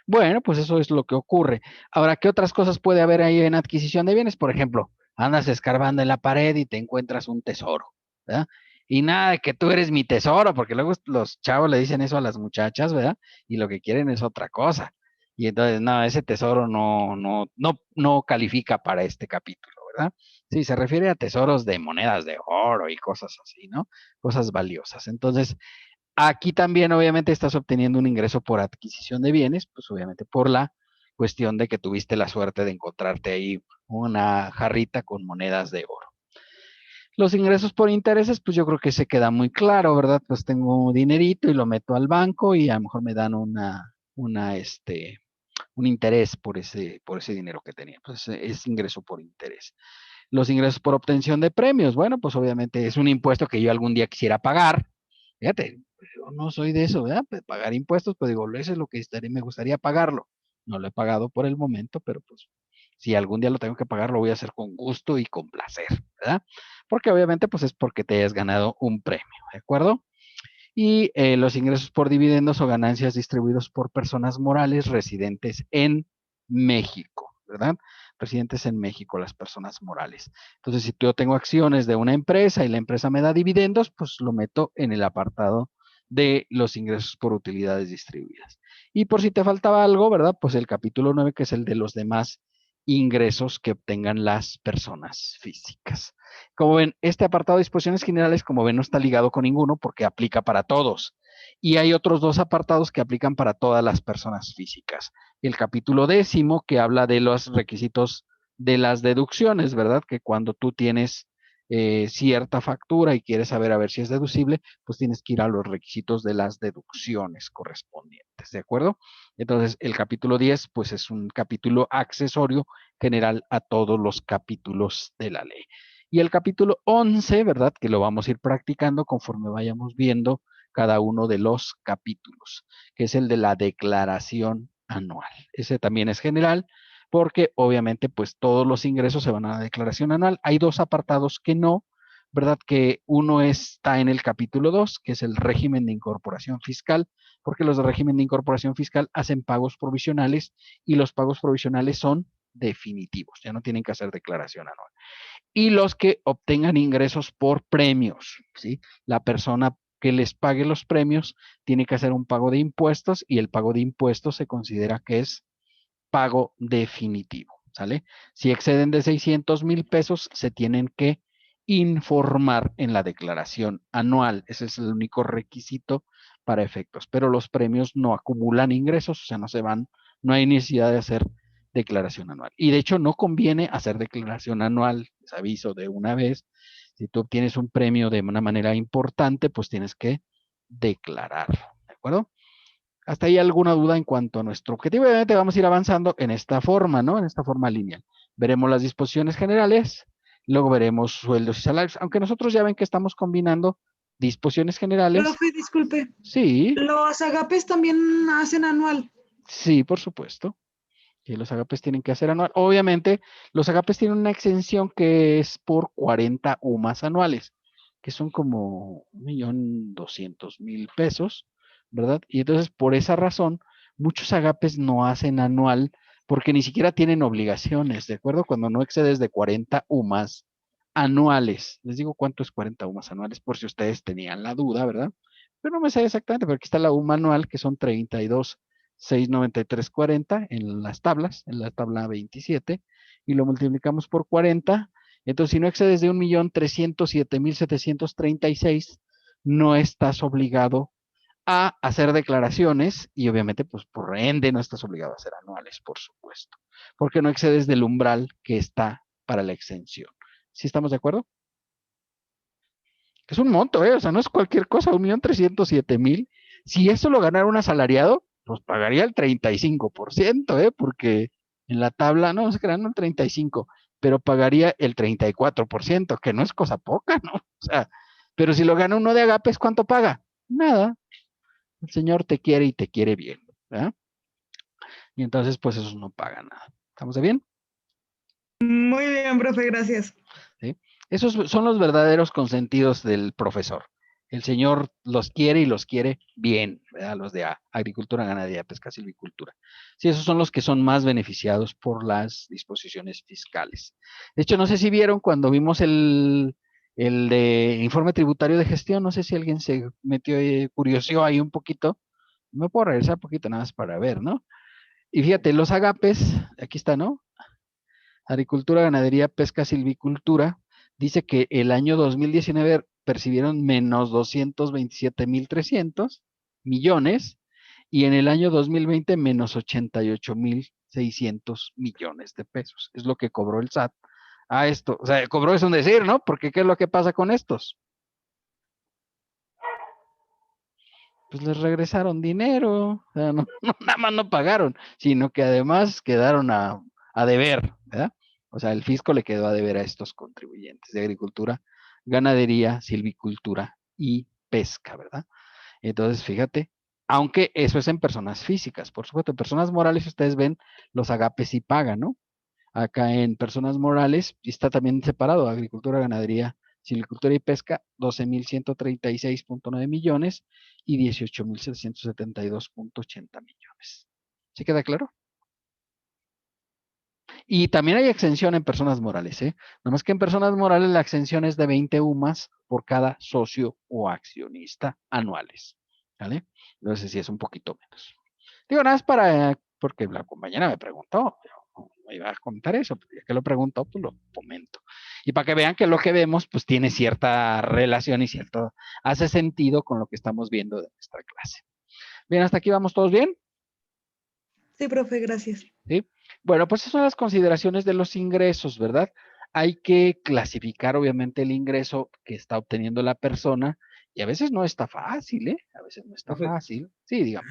Bueno, pues eso es lo que ocurre. Ahora, ¿qué otras cosas puede haber ahí en adquisición de bienes? Por ejemplo, andas escarbando en la pared y te encuentras un tesoro, ¿verdad? Y nada de que tú eres mi tesoro, porque luego los chavos le dicen eso a las muchachas, ¿verdad? Y lo que quieren es otra cosa. Y entonces, no, ese tesoro no califica para este capítulo, ¿verdad? Sí, se refiere a tesoros de monedas de oro y cosas así, ¿no? Cosas valiosas. Entonces, aquí también obviamente estás obteniendo un ingreso por adquisición de bienes, pues obviamente por la cuestión de que tuviste la suerte de encontrarte ahí una jarrita con monedas de oro. Los ingresos por intereses, pues yo creo que se queda muy claro, ¿verdad? Pues tengo un dinerito y lo meto al banco y a lo mejor me dan un interés por ese dinero que tenía. Pues es ingreso por interés. Los ingresos por obtención de premios, bueno, pues obviamente es un impuesto que yo algún día quisiera pagar. Fíjate, yo no soy de eso, ¿verdad? De pagar impuestos, pues digo, eso es lo que me gustaría pagarlo. No lo he pagado por el momento, pero pues si algún día lo tengo que pagar, lo voy a hacer con gusto y con placer, ¿verdad? Porque obviamente pues es porque te hayas ganado un premio, ¿de acuerdo? Y los ingresos por dividendos o ganancias distribuidos por personas morales residentes en México, ¿verdad? Residentes en México, las personas morales. Entonces, si yo tengo acciones de una empresa y la empresa me da dividendos, pues lo meto en el apartado de los ingresos por utilidades distribuidas. Y por si te faltaba algo, ¿verdad? Pues el capítulo 9, que es el de los demás ingresos que obtengan las personas físicas. Como ven, este apartado de disposiciones generales, como ven, no está ligado con ninguno porque aplica para todos. Y hay otros dos apartados que aplican para todas las personas físicas. El capítulo 10, que habla de los requisitos de las deducciones, ¿verdad? Que cuando tú tienes cierta factura y quieres saber a ver si es deducible, pues tienes que ir a los requisitos de las deducciones correspondientes, ¿de acuerdo? Entonces, el capítulo 10, pues es un capítulo accesorio general a todos los capítulos de la ley. Y el capítulo 11, ¿verdad? Que lo vamos a ir practicando conforme vayamos viendo cada uno de los capítulos, que es el de la declaración anual. Ese también es general, porque obviamente pues todos los ingresos se van a la declaración anual. Hay dos apartados que no, ¿verdad? Que uno está en el capítulo 2, que es el régimen de incorporación fiscal, porque los de régimen de incorporación fiscal hacen pagos provisionales y los pagos provisionales son definitivos, ya no tienen que hacer declaración anual. Y los que obtengan ingresos por premios, ¿sí? La persona que les pague los premios tiene que hacer un pago de impuestos y el pago de impuestos se considera que es pago definitivo, ¿sale? Si exceden de 600,000 pesos, se tienen que informar en la declaración anual. Ese es el único requisito para efectos, pero los premios no acumulan ingresos, o sea, no se van, no hay necesidad de hacer declaración anual. Y de hecho no conviene hacer declaración anual, les aviso de una vez. Si tú obtienes un premio de una manera importante, pues tienes que declararlo, ¿de acuerdo? ¿Hasta ahí alguna duda en cuanto a nuestro objetivo? Obviamente vamos a ir avanzando en esta forma, ¿no? En esta forma lineal. Veremos las disposiciones generales, luego veremos sueldos y salarios, aunque nosotros ya ven que estamos combinando disposiciones generales. Profe, disculpe. Sí, Los agapes también hacen anual. sí, por supuesto. Que los agapes tienen que hacer anual. Obviamente, los agapes tienen una exención que es por 40 UMAS anuales, que son como 1,200,000 pesos, ¿verdad? Y entonces, por esa razón, muchos agapes no hacen anual porque ni siquiera tienen obligaciones, ¿de acuerdo? Cuando no excedes de 40 UMAS anuales. Les digo cuánto es 40 UMAS anuales, por si ustedes tenían la duda, ¿verdad? Pero no me sé exactamente, pero aquí está la UMA anual, que son 32,693,40 en las tablas, en la tabla 27, y lo multiplicamos por 40. Entonces, si no excedes de 1,307,736, no estás obligado a hacer declaraciones y obviamente, pues por ende, no estás obligado a hacer anuales, por supuesto, porque no excedes del umbral que está para la exención. ¿Sí estamos de acuerdo? Es un monto, o sea, no es cualquier cosa, 1,307,000. Si eso lo ganara un asalariado, pues pagaría el 35%, porque en la tabla, no se crean el 35%, pero pagaría el 34%, que no es cosa poca, ¿no? O sea, pero si lo gana uno de agapes, ¿cuánto paga? Nada. El Señor te quiere y te quiere bien, ¿verdad? Y entonces, pues esos no pagan nada. ¿Estamos de bien? Muy bien, profe, gracias. ¿Sí? Esos son los verdaderos consentidos del profesor. El Señor los quiere y los quiere bien, ¿verdad? Los de agricultura, ganadería, pesca, silvicultura. Sí, esos son los que son más beneficiados por las disposiciones fiscales. De hecho, no sé si vieron cuando vimos el de informe tributario de gestión, no sé si alguien se metió, curioseó ahí un poquito. Me puedo regresar un poquito nada más para ver, ¿no? Y fíjate, los agapes, aquí está, ¿no? Agricultura, ganadería, pesca, silvicultura, dice que el año 2019 percibieron menos 227,300 millones y en el año 2020 menos 88,600 millones de pesos. Es lo que cobró el SAT a esto. O sea, cobró es un decir, ¿no? Porque ¿qué es lo que pasa con estos? Pues les regresaron dinero, o sea, no, nada más no pagaron, sino que además quedaron a deber, ¿verdad? O sea, el fisco le quedó a deber a estos contribuyentes de agricultura, ganadería, silvicultura y pesca, ¿verdad? Entonces, fíjate, aunque eso es en personas físicas, por supuesto, en personas morales ustedes ven los agapes y pagan, ¿no? Acá en personas morales está también separado, agricultura, ganadería, silvicultura y pesca, 12,136,9 millones y 18,772,80 millones. ¿Sí queda claro? Y también hay exención en personas morales, ¿eh? Nada más que en personas morales la exención es de 20 UMAS por cada socio o accionista anuales, ¿vale? Entonces sí es un poquito menos. Digo, nada más porque la compañera me preguntó, yo no iba a comentar eso, pero ya que lo preguntó, pues lo comento. Y para que vean que lo que vemos, pues tiene cierta relación y hace sentido con lo que estamos viendo de nuestra clase. Bien, hasta aquí vamos todos bien. Sí, profe, gracias. ¿Sí? Bueno, pues esas son las consideraciones de los ingresos, ¿verdad? Hay que clasificar, obviamente, el ingreso que está obteniendo la persona y a veces no está fácil, ¿eh? A veces no está Profe, fácil. Sí, dígame.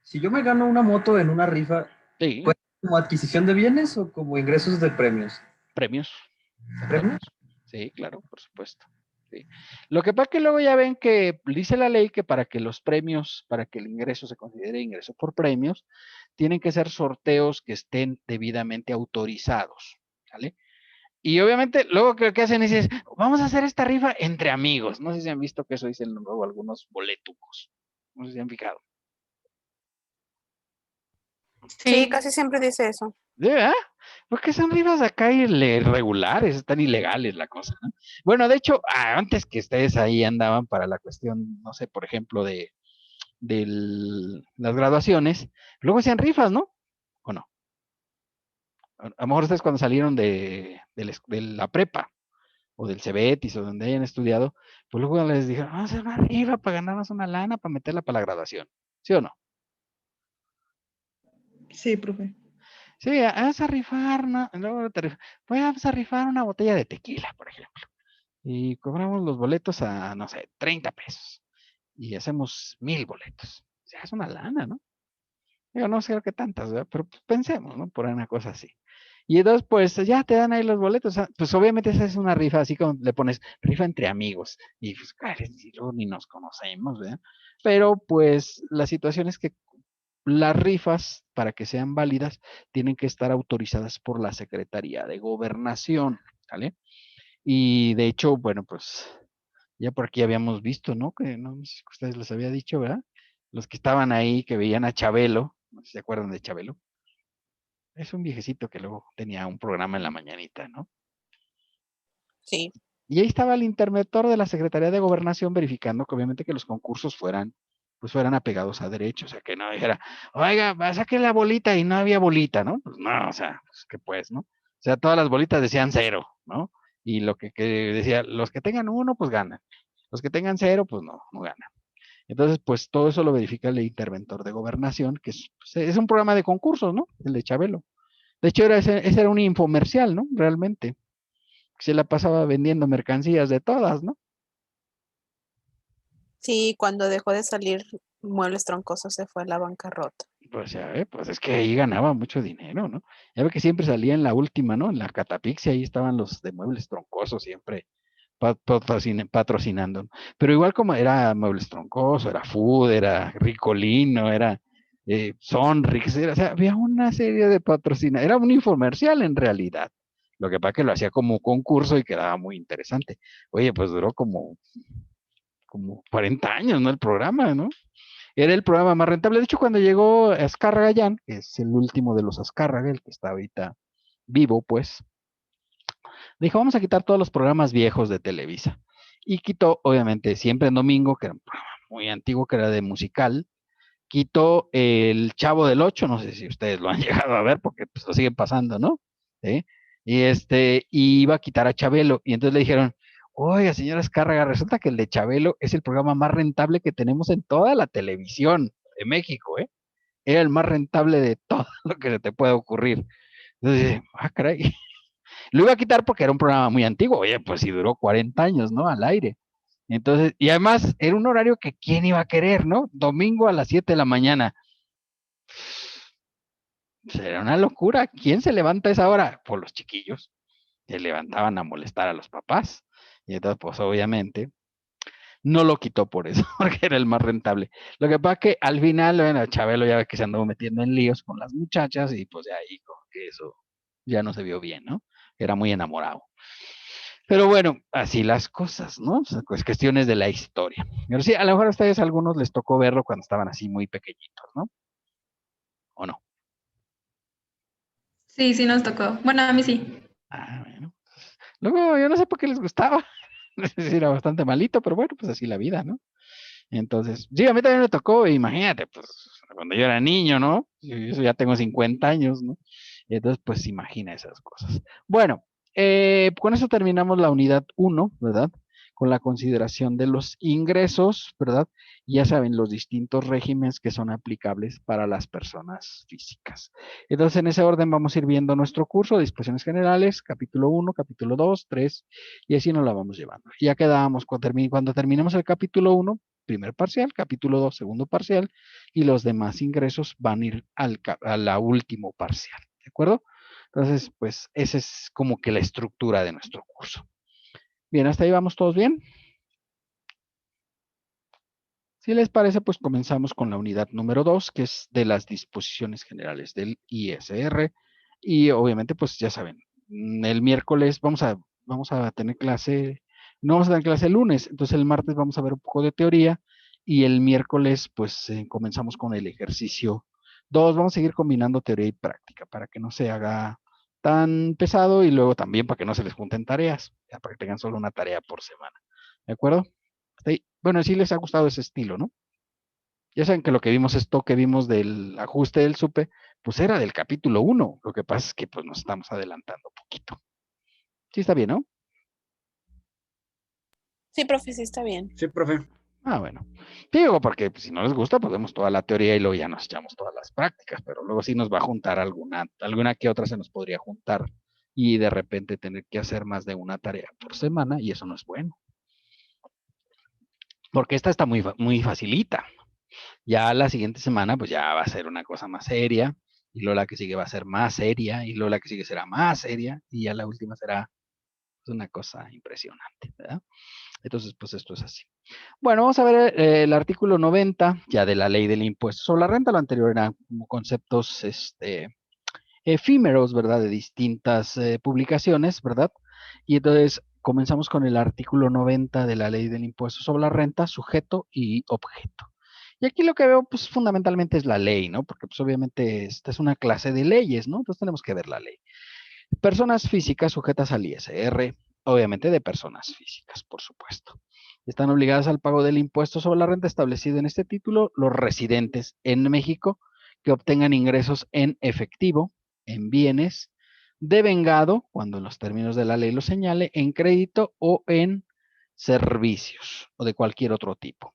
si yo me gano una moto en una rifa, Sí, ¿cuenta como adquisición de bienes o como ingresos de premios? premios. Son ¿Premios? premios. Sí, claro, por supuesto. Sí. Lo que pasa es que luego ya ven que dice la ley que para que los premios, para que el ingreso se considere ingreso por premios, tienen que ser sorteos que estén debidamente autorizados, ¿vale? Y obviamente luego que lo que hacen es, vamos a hacer esta rifa entre amigos. No sé si han visto que eso dicen luego algunos boletucos. No sé si han fijado. Sí, Sí. casi siempre dice eso. ¿De verdad? Porque son rifas acá irregulares, están ilegales la cosa, ¿no? Bueno, de hecho, antes que ustedes ahí andaban para la cuestión, no sé, por ejemplo, de las graduaciones, luego hacían rifas, ¿no? ¿O no? A lo mejor ustedes cuando salieron de la prepa o del CEBETIS o donde hayan estudiado, pues luego les dijeron, vamos a hacer una rifa para ganarnos una lana para meterla para la graduación. ¿Sí o no? Sí, profe. Sí, vamos a rifar, ¿no? Luego vamos a rifar una botella de tequila, por ejemplo. Y cobramos los boletos a, no sé, 30 pesos. Y hacemos 1000 boletos. O sea, es una lana, ¿no? Digo, no sé qué tantas, ¿verdad? Pero pues, pensemos, ¿no? Por una cosa así. Y entonces, pues ya te dan ahí los boletos. Pues obviamente esa es una rifa, así como le pones rifa entre amigos. Y pues, claro, luego ni nos conocemos, ¿verdad? Pero pues la situación es que las rifas, para que sean válidas, tienen que estar autorizadas por la Secretaría de Gobernación, ¿vale? Y de hecho, bueno, pues ya por aquí habíamos visto, ¿no? Que no sé si ustedes les había dicho, ¿verdad? Los que estaban ahí, que veían a Chabelo, no sé si se acuerdan de Chabelo. Es un viejecito que luego tenía un programa en la mañanita, ¿no? Sí. Y ahí estaba el interventor de la Secretaría de Gobernación verificando que obviamente que los concursos pues fueran apegados a derecho, o sea, que no dijera, oiga, saque la bolita y no había bolita, ¿no? Pues no, o sea, pues que pues, ¿no? O sea, todas las bolitas decían 0, ¿no? Y lo que decía, los que tengan 1, pues ganan. Los que tengan 0, pues no ganan. Entonces, pues todo eso lo verifica el interventor de gobernación, que es un programa de concursos, ¿no? El de Chabelo. De hecho, ese era un infomercial, ¿no? Realmente. Se la pasaba vendiendo mercancías de todas, ¿no? Sí, cuando dejó de salir Muebles Troncosos se fue a la bancarrota. Pues ya ve, pues es que ahí ganaba mucho dinero, ¿no? Ya ve que siempre salía en la última, ¿no? En la Catapixia, ahí estaban los de Muebles Troncosos siempre patrocinando, ¿no? Pero igual como era Muebles Troncoso, era Food, era Ricolino, era Sonrix, o sea, había una serie de patrocina, era un infomercial en realidad. Lo que pasa es que lo hacía como concurso y quedaba muy interesante. Oye, pues duró como 40 años, ¿no? El programa, ¿no? Era el programa más rentable. De hecho, cuando llegó Azcárraga Llán, que es el último de los Azcárraga, el que está ahorita vivo, pues, dijo, vamos a quitar todos los programas viejos de Televisa. Y quitó, obviamente, Siempre en Domingo, que era un programa muy antiguo, que era de musical. Quitó El Chavo del Ocho, no sé si ustedes lo han llegado a ver, porque pues, lo siguen pasando, ¿no? ¿Sí? Y iba a quitar a Chabelo. Y entonces le dijeron, oiga, señora Azcárraga, resulta que el de Chabelo es el programa más rentable que tenemos en toda la televisión de México, ¿eh? Era el más rentable de todo lo que se te pueda ocurrir. Entonces, caray. Lo iba a quitar porque era un programa muy antiguo. Oye, pues si duró 40 años, ¿no? Al aire. Entonces, y además era un horario que quién iba a querer, ¿no? Domingo a las 7 de la mañana. Será una locura. ¿Quién se levanta a esa hora? Pues los chiquillos. Se levantaban a molestar a los papás. Y entonces, pues obviamente, no lo quitó por eso, porque era el más rentable. Lo que pasa es que al final, bueno, Chabelo ya ve que se andó metiendo en líos con las muchachas y pues de ahí como que eso ya no se vio bien, ¿no? Era muy enamorado. Pero bueno, así las cosas, ¿no? O sea, pues cuestiones de la historia. Pero sí, a lo mejor a ustedes a algunos les tocó verlo cuando estaban así muy pequeñitos, ¿no? ¿O no? Sí, sí nos tocó. Bueno, a mí sí. Ah, bueno. Luego, yo no sé por qué les gustaba. No sé si era bastante malito, pero bueno, pues así la vida, ¿no? Entonces, sí, a mí también me tocó, imagínate, pues cuando yo era niño, ¿no? Yo ya tengo 50 años, ¿no? Y entonces, pues imagina esas cosas. Bueno, con eso terminamos la unidad 1, ¿verdad? Con la consideración de los ingresos, ¿verdad? Y ya saben, los distintos regímenes que son aplicables para las personas físicas. Entonces, en ese orden vamos a ir viendo nuestro curso de disposiciones generales, capítulo 1, capítulo 2, 3, y así nos la vamos llevando. Ya quedábamos, cuando terminemos el capítulo 1, primer parcial, capítulo 2, segundo parcial, y los demás ingresos van a ir a la último parcial, ¿de acuerdo? Entonces, pues, esa es como que la estructura de nuestro curso. Bien, hasta ahí vamos todos bien. Si les parece, pues comenzamos con la unidad número 2, que es de las disposiciones generales del ISR. Y obviamente, pues ya saben, el miércoles vamos a tener clase, no vamos a tener clase el lunes, entonces el martes vamos a ver un poco de teoría y el miércoles pues comenzamos con el ejercicio 2. Vamos a seguir combinando teoría y práctica para que no se haga tan pesado y luego también para que no se les junten tareas, ya, para que tengan solo una tarea por semana. ¿De acuerdo? Hasta ahí. Bueno, sí les ha gustado ese estilo, ¿no? Ya saben que lo que vimos, esto que vimos del ajuste del SUPE, pues era del capítulo 1. Lo que pasa es que pues nos estamos adelantando un poquito. Sí está bien, ¿no? Sí, profe, sí está bien. Sí, profe. Ah, bueno. Digo, porque pues, si no les gusta, pues vemos toda la teoría y luego ya nos echamos todas las prácticas, pero luego sí nos va a juntar alguna que otra se nos podría juntar y de repente tener que hacer más de una tarea por semana y eso no es bueno. Porque esta está muy facilita. Ya la siguiente semana, pues ya va a ser una cosa más seria, y luego la que sigue va a ser más seria, y luego la que sigue será más seria, y ya la última será una cosa impresionante, ¿verdad? Entonces, pues esto es así. Bueno, vamos a ver el artículo 90, ya de la ley del impuesto sobre la renta. Lo anterior eran como conceptos efímeros, ¿verdad? De distintas publicaciones, ¿verdad? Y entonces comenzamos con el artículo 90 de la ley del impuesto sobre la renta, sujeto y objeto. Y aquí lo que veo, pues fundamentalmente es la ley, ¿no? Porque pues obviamente esta es una clase de leyes, ¿no? Entonces tenemos que ver la ley. Personas físicas sujetas al ISR, obviamente de personas físicas, por supuesto. Están obligadas al pago del impuesto sobre la renta establecido en este título los residentes en México que obtengan ingresos en efectivo, en bienes, devengado, cuando en los términos de la ley lo señale, en crédito o en servicios o de cualquier otro tipo.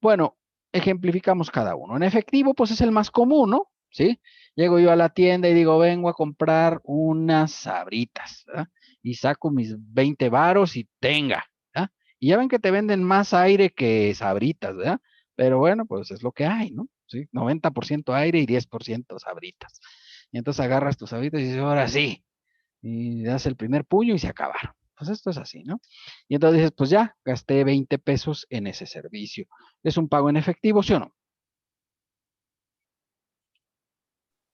Bueno, ejemplificamos cada uno. En efectivo, pues es el más común, ¿no? ¿Sí? Llego yo a la tienda y digo, vengo a comprar unas sabritas, ¿verdad? Y saco mis 20 varos y tenga, ¿verdad? Y ya ven que te venden más aire que sabritas, ¿verdad? Pero bueno, pues es lo que hay, ¿no? ¿Sí? 90% aire y 10% sabritas. Y entonces agarras tus sabritas y dices, ahora sí. Y das el primer puño y se acabaron. Pues esto es así, ¿no? Y entonces dices, pues ya, gasté 20 pesos en ese servicio. ¿Es un pago en efectivo, sí o no?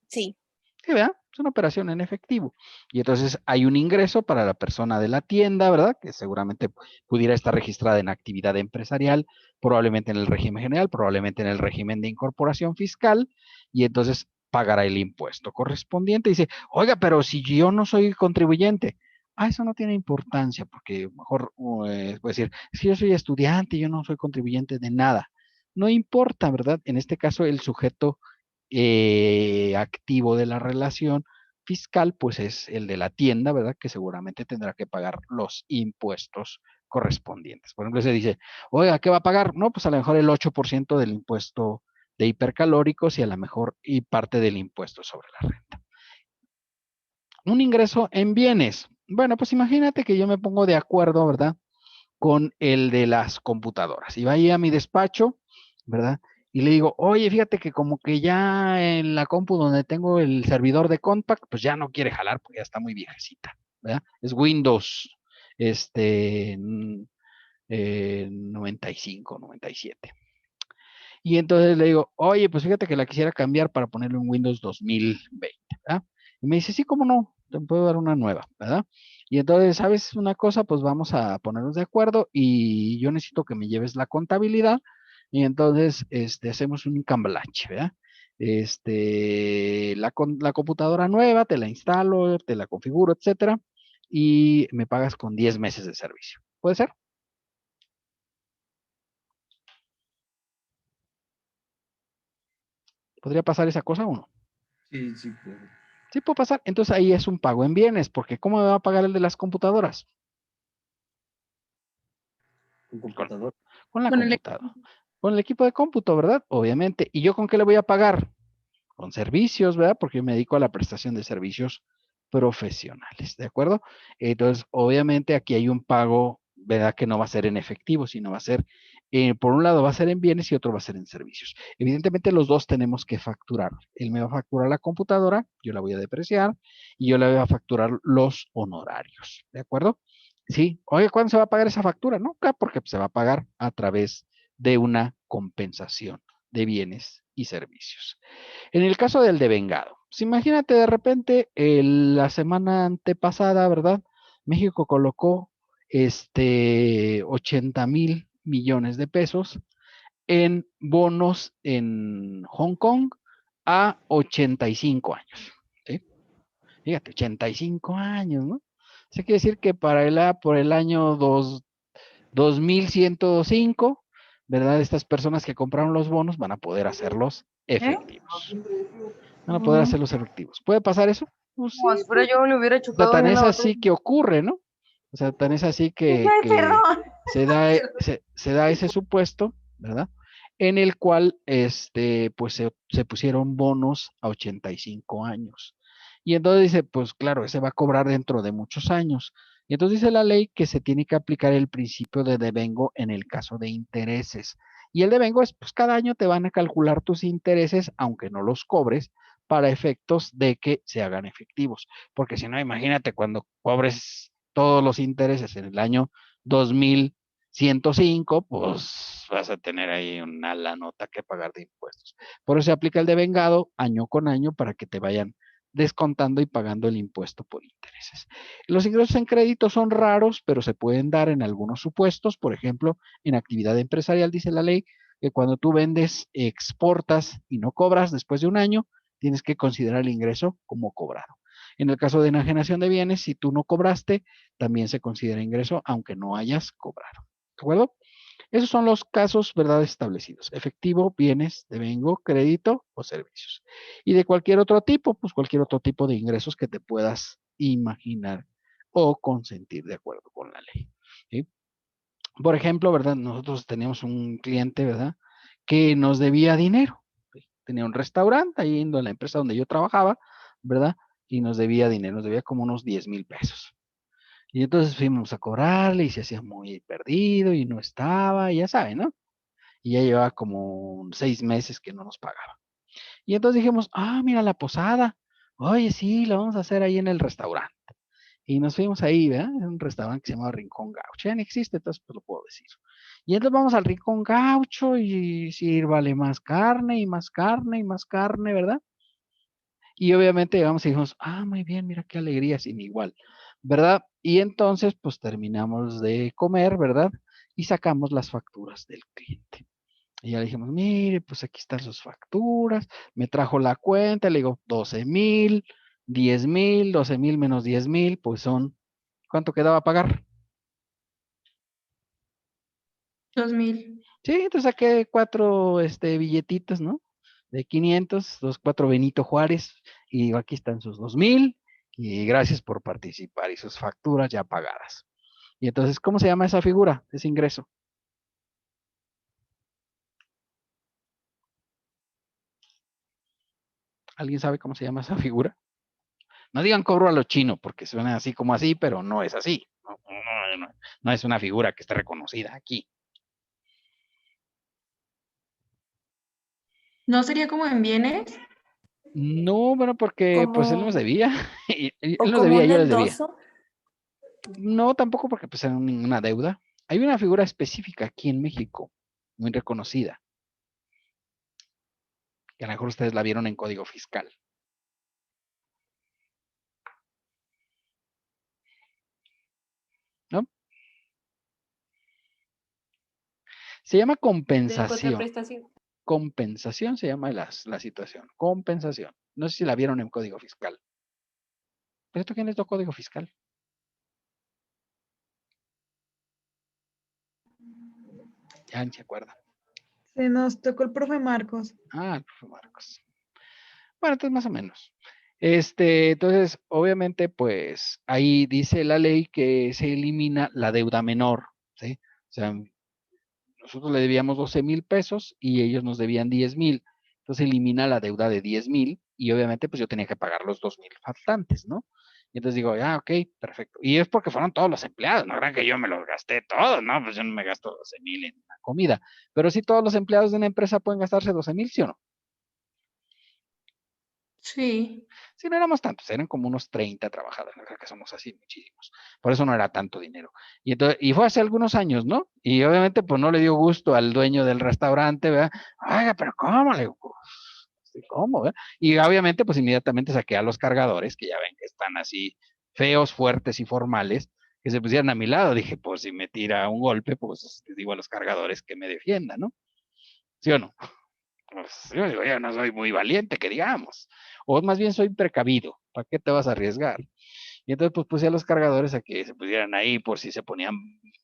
Sí. Sí, ¿verdad? Es una operación en efectivo. Y entonces hay un ingreso para la persona de la tienda, ¿verdad? Que seguramente pudiera estar registrada en actividad empresarial, probablemente en el régimen general, probablemente en el régimen de incorporación fiscal, y entonces pagará el impuesto correspondiente. Y dice, oiga, pero si yo no soy contribuyente, eso no tiene importancia, porque mejor puede decir, si yo soy estudiante, yo no soy contribuyente de nada. No importa, ¿verdad? En este caso, el sujeto activo de la relación fiscal, pues es el de la tienda, ¿verdad? Que seguramente tendrá que pagar los impuestos correspondientes. Por ejemplo, se dice, oiga, ¿qué va a pagar? No, pues a lo mejor el 8% del impuesto de hipercalóricos y a lo mejor y parte del impuesto sobre la renta. Un ingreso en bienes. Bueno, pues imagínate que yo me pongo de acuerdo, ¿verdad? Con el de las computadoras. Y va ahí a mi despacho, ¿verdad? Y le digo, oye, fíjate que como que ya en la compu donde tengo el servidor de Compact, pues ya no quiere jalar porque ya está muy viejecita, ¿verdad? Es Windows, 95, 97. Y entonces le digo, oye, pues fíjate que la quisiera cambiar para ponerle un Windows 2020, ¿verdad? Y me dice, sí, cómo no, te puedo dar una nueva, ¿verdad? Y entonces, ¿sabes una cosa? Pues vamos a ponernos de acuerdo y yo necesito que me lleves la contabilidad y entonces hacemos un cambalache, ¿verdad? la computadora nueva, te la instalo, te la configuro, etcétera, y me pagas con 10 meses de servicio. ¿Puede ser? ¿Podría pasar esa cosa o no? Sí, sí, puedo. Sí puede pasar. Entonces ahí es un pago en bienes, porque ¿cómo me va a pagar el de las computadoras? Un computador. Con la Con el computadora. Con el equipo de cómputo, ¿verdad? Obviamente. ¿Y yo con qué le voy a pagar? Con servicios, ¿verdad? Porque yo me dedico a la prestación de servicios profesionales, ¿de acuerdo? Entonces, obviamente aquí hay un pago, ¿verdad? Que no va a ser en efectivo, sino va a ser, por un lado va a ser en bienes y otro va a ser en servicios. Evidentemente los dos tenemos que facturar. Él me va a facturar la computadora, yo la voy a depreciar y yo le voy a facturar los honorarios, ¿de acuerdo? Sí, oye, ¿cuándo se va a pagar esa factura? Nunca, porque se va a pagar a través de una compensación de bienes y servicios. En el caso del devengado, pues imagínate de repente la semana antepasada, ¿verdad? México colocó 80,000 millones de pesos en bonos en Hong Kong a 85 años. ¿Sí? Fíjate, 85 años, ¿no? Eso quiere decir que por el año 2105, ¿verdad? Estas personas que compraron los bonos van a poder hacerlos efectivos. Van a poder hacerlos efectivos. ¿Puede pasar eso? Pues sí, Como si fuera yo le hubiera o sea, chocado tan ahí en es la así batalla. que ocurre, ¿no? O sea, tan es así que Ay, perdón. se da ese supuesto, ¿verdad? En el cual, pues se pusieron bonos a 85 años. Y entonces dice, pues claro, ese va a cobrar dentro de muchos años. Y entonces dice la ley que se tiene que aplicar el principio de devengo en el caso de intereses. Y el devengo es, pues cada año te van a calcular tus intereses, aunque no los cobres, para efectos de que se hagan efectivos. Porque si no, imagínate cuando cobres todos los intereses en el año 2105, pues vas a tener ahí la nota que pagar de impuestos. Por eso se aplica el devengado año con año para que te vayan descontando y pagando el impuesto por intereses. Los ingresos en crédito son raros, pero se pueden dar en algunos supuestos. Por ejemplo, en actividad empresarial dice la ley que cuando tú vendes, exportas y no cobras después de un año, tienes que considerar el ingreso como cobrado. En el caso de enajenación de bienes, si tú no cobraste, también se considera ingreso aunque no hayas cobrado. ¿De acuerdo? Esos son los casos, ¿verdad? Establecidos. Efectivo, bienes, devengo, crédito o servicios. Y de cualquier otro tipo, pues cualquier otro tipo de ingresos que te puedas imaginar o consentir de acuerdo con la ley. ¿Sí? Por ejemplo, ¿verdad? Nosotros teníamos un cliente, ¿verdad? Que nos debía dinero. ¿Sí? Tenía un restaurante ahí en la empresa donde yo trabajaba, ¿verdad? Y nos debía dinero, nos debía como unos 10,000 pesos. Y entonces fuimos a cobrarle y se hacía muy perdido y no estaba, y ya saben, ¿no? Y ya llevaba como 6 meses que no nos pagaba. Y entonces dijimos, mira la posada. Oye, sí, la vamos a hacer ahí en el restaurante. Y nos fuimos ahí, ¿verdad? En un restaurante que se llama Rincón Gaucho. Ya no existe, entonces pues lo puedo decir. Y entonces vamos al Rincón Gaucho y sírvale más carne y más carne y más carne, ¿verdad? Y obviamente llegamos y dijimos, muy bien, mira qué alegría, sin igual, ¿verdad? Y entonces pues terminamos de comer, ¿verdad? Y sacamos las facturas del cliente. Y ya le dijimos, mire, pues aquí están sus facturas, me trajo la cuenta, le digo, 12,000, 10,000, 12,000 menos 10,000, pues son, ¿cuánto quedaba a pagar? 2000. Sí, entonces saqué 4 billetitos, ¿no? De 500, 4 Benito Juárez, y digo, aquí están sus 2,000, y gracias por participar, y sus facturas ya pagadas. Y entonces, ¿cómo se llama esa figura, ese ingreso? ¿Alguien sabe cómo se llama esa figura? No digan cobro a lo chino, porque suena así como así, pero no es así. No es una figura que esté reconocida aquí. ¿No sería como en bienes? No, bueno, porque pues él nos Como, debía. Él o nos como debía, un yo les debía. endoso. No, tampoco porque pues era ninguna deuda. Hay una figura específica aquí en México, muy reconocida, que a lo mejor ustedes la vieron en Código Fiscal. ¿No? Se llama Del compensación. contraprestación. compensación se llama la situación. Compensación. No sé si la vieron en Código Fiscal. ¿Pero esto quién es el Código Fiscal? Ya ni se acuerda. Se nos tocó el profe Marcos. Ah, el profe Marcos. Bueno, entonces más o menos. Entonces, obviamente, pues ahí dice la ley que se elimina la deuda menor, ¿sí? O sea, nosotros le debíamos 12,000 pesos y ellos nos debían 10,000. Entonces elimina la deuda de 10,000 y obviamente pues yo tenía que pagar los 2,000 faltantes, ¿no? Y entonces digo, ok, perfecto. Y es porque fueron todos los empleados, no crean que yo me los gasté todos, ¿no? Pues yo no me gasto 12,000 en la comida. Pero sí todos los empleados de una empresa pueden gastarse 12,000, ¿sí o no? Sí. Sí, no éramos tantos, eran como unos 30 trabajadores, no creo que somos así muchísimos. Por eso no era tanto dinero. Y fue hace algunos años, ¿no? Y obviamente, pues no le dio gusto al dueño del restaurante, ¿verdad? Oiga, pero ¿cómo? Le digo, pues, sí, ¿cómo, verdad? Y obviamente, pues inmediatamente saqué a los cargadores, que ya ven que están así feos, fuertes y formales, que se pusieran a mi lado. Dije, pues si me tira un golpe, pues les digo a los cargadores que me defiendan, ¿no? ¿Sí o no? Pues yo digo, yo no soy muy valiente, que digamos. O más bien soy precavido. ¿Para qué te vas a arriesgar? Y entonces pues puse a los cargadores a que se pusieran ahí por si se ponían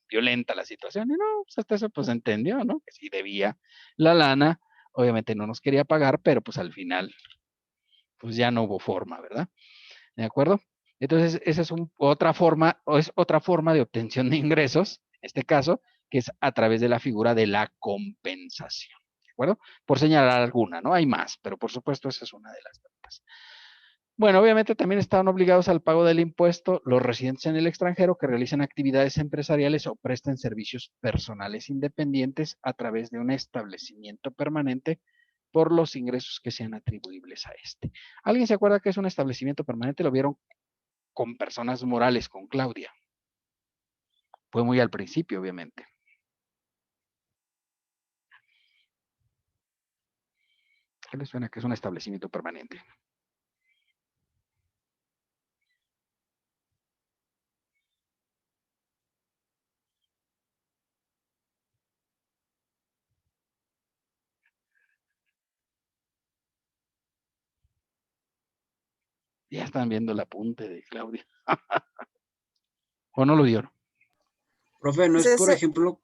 violenta la situación. Y no, pues hasta eso pues entendió, ¿no? Que sí debía la lana. Obviamente no nos quería pagar, pero pues al final pues ya no hubo forma, ¿verdad? ¿De acuerdo? Entonces esa es otra forma, o es otra forma de obtención de ingresos, en este caso, que es a través de la figura de la compensación. ¿De acuerdo? Por señalar alguna, ¿no? Hay más, pero por supuesto esa es una de las tantas. Bueno, obviamente también estaban obligados al pago del impuesto los residentes en el extranjero que realicen actividades empresariales o presten servicios personales independientes a través de un establecimiento permanente por los ingresos que sean atribuibles a este. ¿Alguien se acuerda que es un establecimiento permanente? Lo vieron con personas morales, con Claudia. Fue muy al principio, obviamente. ¿Qué les suena que es un establecimiento permanente? Ya están viendo el apunte de Claudia. ¿O no lo vieron? Profe, no es Pues por ese, ejemplo,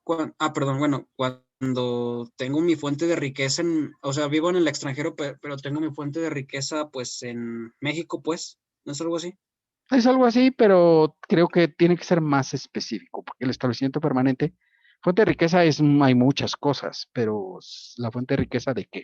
perdón, bueno, cuando tengo mi fuente de riqueza o sea, vivo en el extranjero, pero tengo mi fuente de riqueza, pues, en México, pues, ¿no es algo así? Es algo así, pero creo que tiene que ser más específico, porque el establecimiento permanente, fuente de riqueza hay muchas cosas, pero la fuente de riqueza ¿de qué?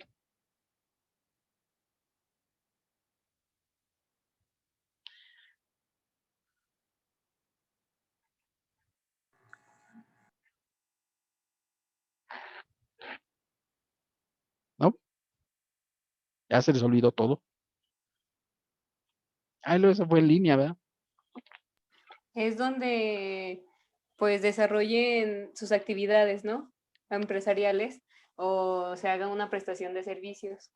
¿No? Ya se les olvidó todo. Eso fue en línea, ¿verdad? Es donde pues desarrollen sus actividades, ¿no? Empresariales o se haga una prestación de servicios.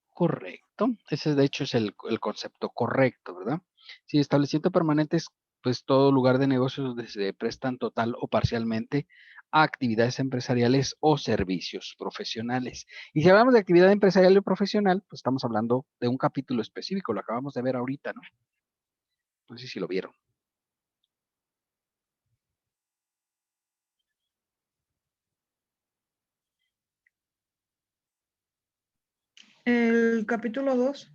Correcto. Ese de hecho es el concepto correcto, ¿verdad? Si establecimiento permanente es pues todo lugar de negocios donde se prestan total o parcialmente a actividades empresariales o servicios profesionales. Y si hablamos de actividad empresarial o profesional, pues estamos hablando de un capítulo específico, lo acabamos de ver ahorita, ¿no? No sé si lo vieron. El capítulo 2.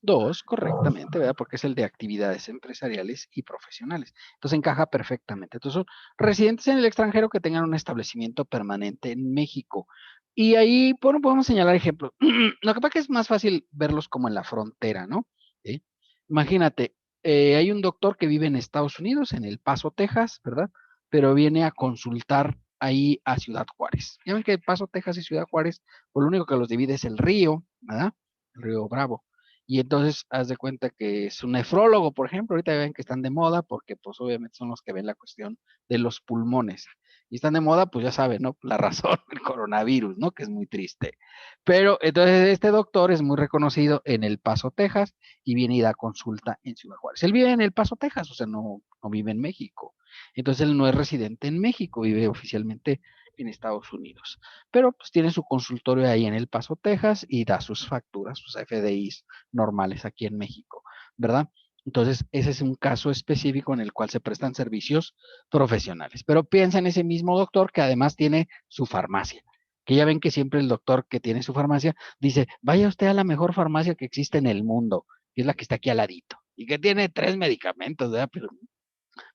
2, correctamente, ¿verdad? Porque es el de actividades empresariales y profesionales. Entonces encaja perfectamente. Entonces son residentes en el extranjero que tengan un establecimiento permanente en México. Y ahí, bueno, podemos señalar ejemplos. Lo que pasa es que es más fácil verlos como en la frontera, ¿no? ¿Sí? Imagínate, hay un doctor que vive en Estados Unidos, en El Paso, Texas, ¿verdad? Pero viene a consultar ahí a Ciudad Juárez. Ya ven que El Paso, Texas y Ciudad Juárez, pues lo único que los divide es el río, ¿verdad? El río Bravo. Y entonces haz de cuenta que es un nefrólogo, por ejemplo, ahorita ven que están de moda porque pues obviamente son los que ven la cuestión de los pulmones. Y están de moda, pues ya saben, ¿no? La razón, el coronavirus, ¿no? Que es muy triste. Pero entonces este doctor es muy reconocido en El Paso, Texas, y viene y da consulta en Ciudad Juárez. Él vive en El Paso, Texas, o sea, no vive en México. Entonces él no es residente en México, vive oficialmente en Estados Unidos. Pero pues tiene su consultorio ahí en El Paso, Texas, y da sus facturas, sus FDIs normales aquí en México, ¿verdad? Entonces, ese es un caso específico en el cual se prestan servicios profesionales. Pero piensa en ese mismo doctor que además tiene su farmacia. Que ya ven que siempre el doctor que tiene su farmacia dice, vaya usted a la mejor farmacia que existe en el mundo, y es la que está aquí al ladito, y que tiene 3 medicamentos, ¿verdad? Pero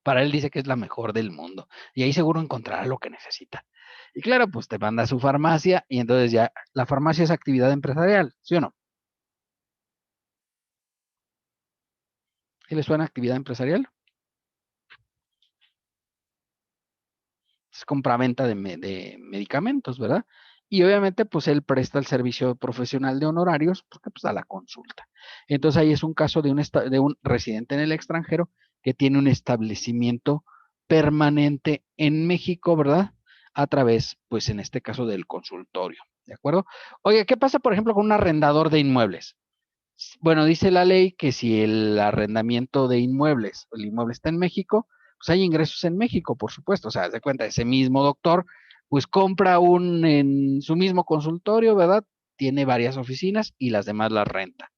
para él dice que es la mejor del mundo, y ahí seguro encontrará lo que necesita. Y claro, pues te manda a su farmacia, y entonces ya la farmacia es actividad empresarial, ¿sí o no? ¿Sí le suena actividad empresarial? Es compraventa de medicamentos, ¿verdad? Y obviamente, pues él presta el servicio profesional de honorarios, porque pues da la consulta. Entonces ahí es un caso de un residente en el extranjero que tiene un establecimiento permanente en México, ¿verdad? A través, pues en este caso, del consultorio, ¿de acuerdo? Oye, ¿qué pasa, por ejemplo, con un arrendador de inmuebles? Bueno, dice la ley que si el arrendamiento de inmuebles, el inmueble está en México, pues hay ingresos en México, por supuesto. O sea, de cuenta, ese mismo doctor, pues compra en su mismo consultorio, ¿verdad? Tiene varias oficinas y las demás las renta.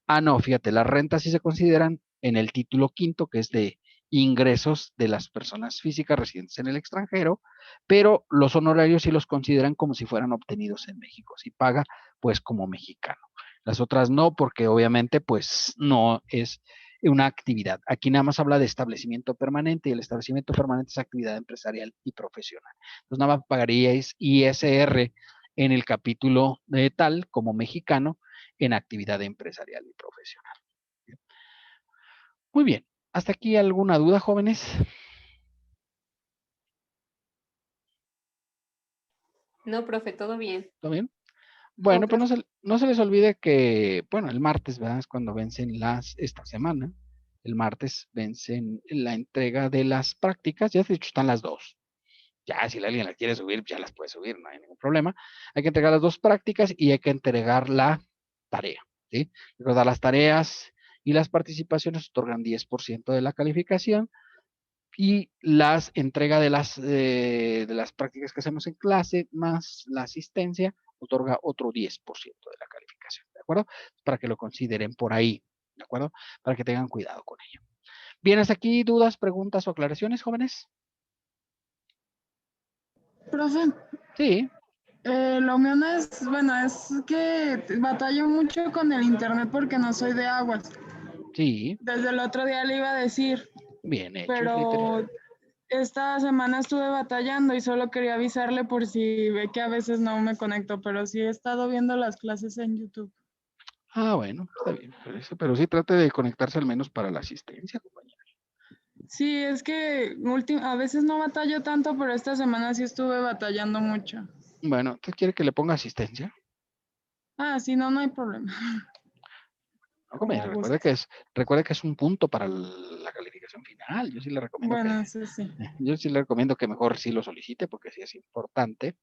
Ah, no, fíjate, las rentas sí se consideran en el título quinto, que es de ingresos de las personas físicas residentes en el extranjero, pero los honorarios sí los consideran como si fueran obtenidos en México. Si paga, pues como mexicano. Las otras no, porque obviamente pues no es una actividad. Aquí nada más habla de establecimiento permanente y el establecimiento permanente es actividad empresarial y profesional. Entonces nada más pagaríais ISR en el capítulo de tal como mexicano en actividad empresarial y profesional. Muy bien. ¿Hasta aquí alguna duda, jóvenes? No, profe, todo bien. ¿Todo bien? Bueno, pues profe. no se les olvide que, bueno, el martes, ¿verdad? Es cuando vencen esta semana. El martes vencen la entrega de las prácticas. Ya de hecho están las dos. Ya, si alguien la quiere subir, ya las puede subir, no hay ningún problema. Hay que entregar las dos prácticas y hay que entregar la tarea, ¿sí? Recordar las tareas y las participaciones otorgan 10% de la calificación y las entrega de las prácticas que hacemos en clase más la asistencia otorga otro 10% de la calificación, ¿de acuerdo? Para que lo consideren por ahí, ¿de acuerdo? Para que tengan cuidado con ello. ¿Bien hasta aquí dudas, preguntas o aclaraciones, jóvenes? Profe, Sí. lo mío no es, bueno, es que batallo mucho con el internet porque no soy de Aguas. Sí. Desde el otro día le iba a decir, Bien hecho. pero esta semana estuve batallando y solo quería avisarle por si ve que a veces no me conecto, pero sí he estado viendo las clases en YouTube. Ah, bueno, está bien. Pero sí trate de conectarse al menos para la asistencia, compañero. Sí, es que a veces no batallo tanto, pero esta semana sí estuve batallando mucho. Bueno, ¿usted quiere que le ponga asistencia? Ah, sí, no hay problema. No, compañero, recuerde que es un punto para la calificación final. Yo sí le recomiendo yo sí le recomiendo que mejor sí lo solicite porque sí es importante,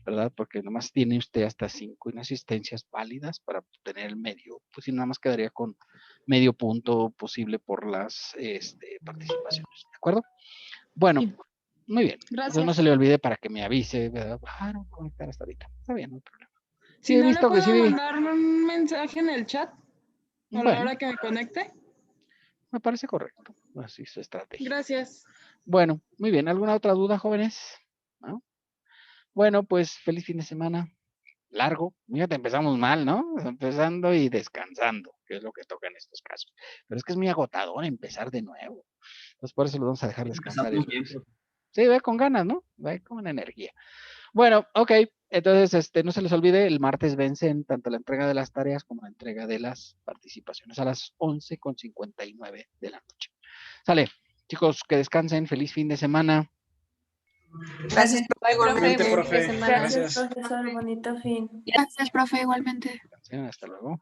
¿verdad? Porque nomás tiene usted hasta 5 inasistencias válidas para obtener el medio. Pues sí, nada más quedaría con medio punto posible por las participaciones, ¿de acuerdo? Bueno, muy bien. Gracias. Entonces no se le olvide para que me avise, ¿verdad? No puedo conectar hasta ahorita. Está bien, no hay problema. Si Sí, he no, visto ¿le que puedo sí. mandar un mensaje en el chat a la hora que me conecte? Me parece correcto. Así su estrategia. Gracias. Bueno, muy bien. ¿Alguna otra duda, jóvenes? ¿No? Bueno, pues feliz fin de semana. Largo. Fíjate, empezamos mal, ¿no? Empezando y descansando, que es lo que toca en estos casos. Pero es que es muy agotador empezar de nuevo. Entonces, por eso lo vamos a dejar descansar. Sí, ve con ganas, ¿no? Ve con energía. Bueno, ok. Entonces, no se les olvide, el martes vencen tanto la entrega de las tareas como la entrega de las participaciones a las 11:59 de la noche. Sale, chicos, que descansen. Feliz fin de semana. Gracias, profe. Igualmente, profe. Gracias, profesor. Bonito fin. Gracias, profe, igualmente. Hasta luego.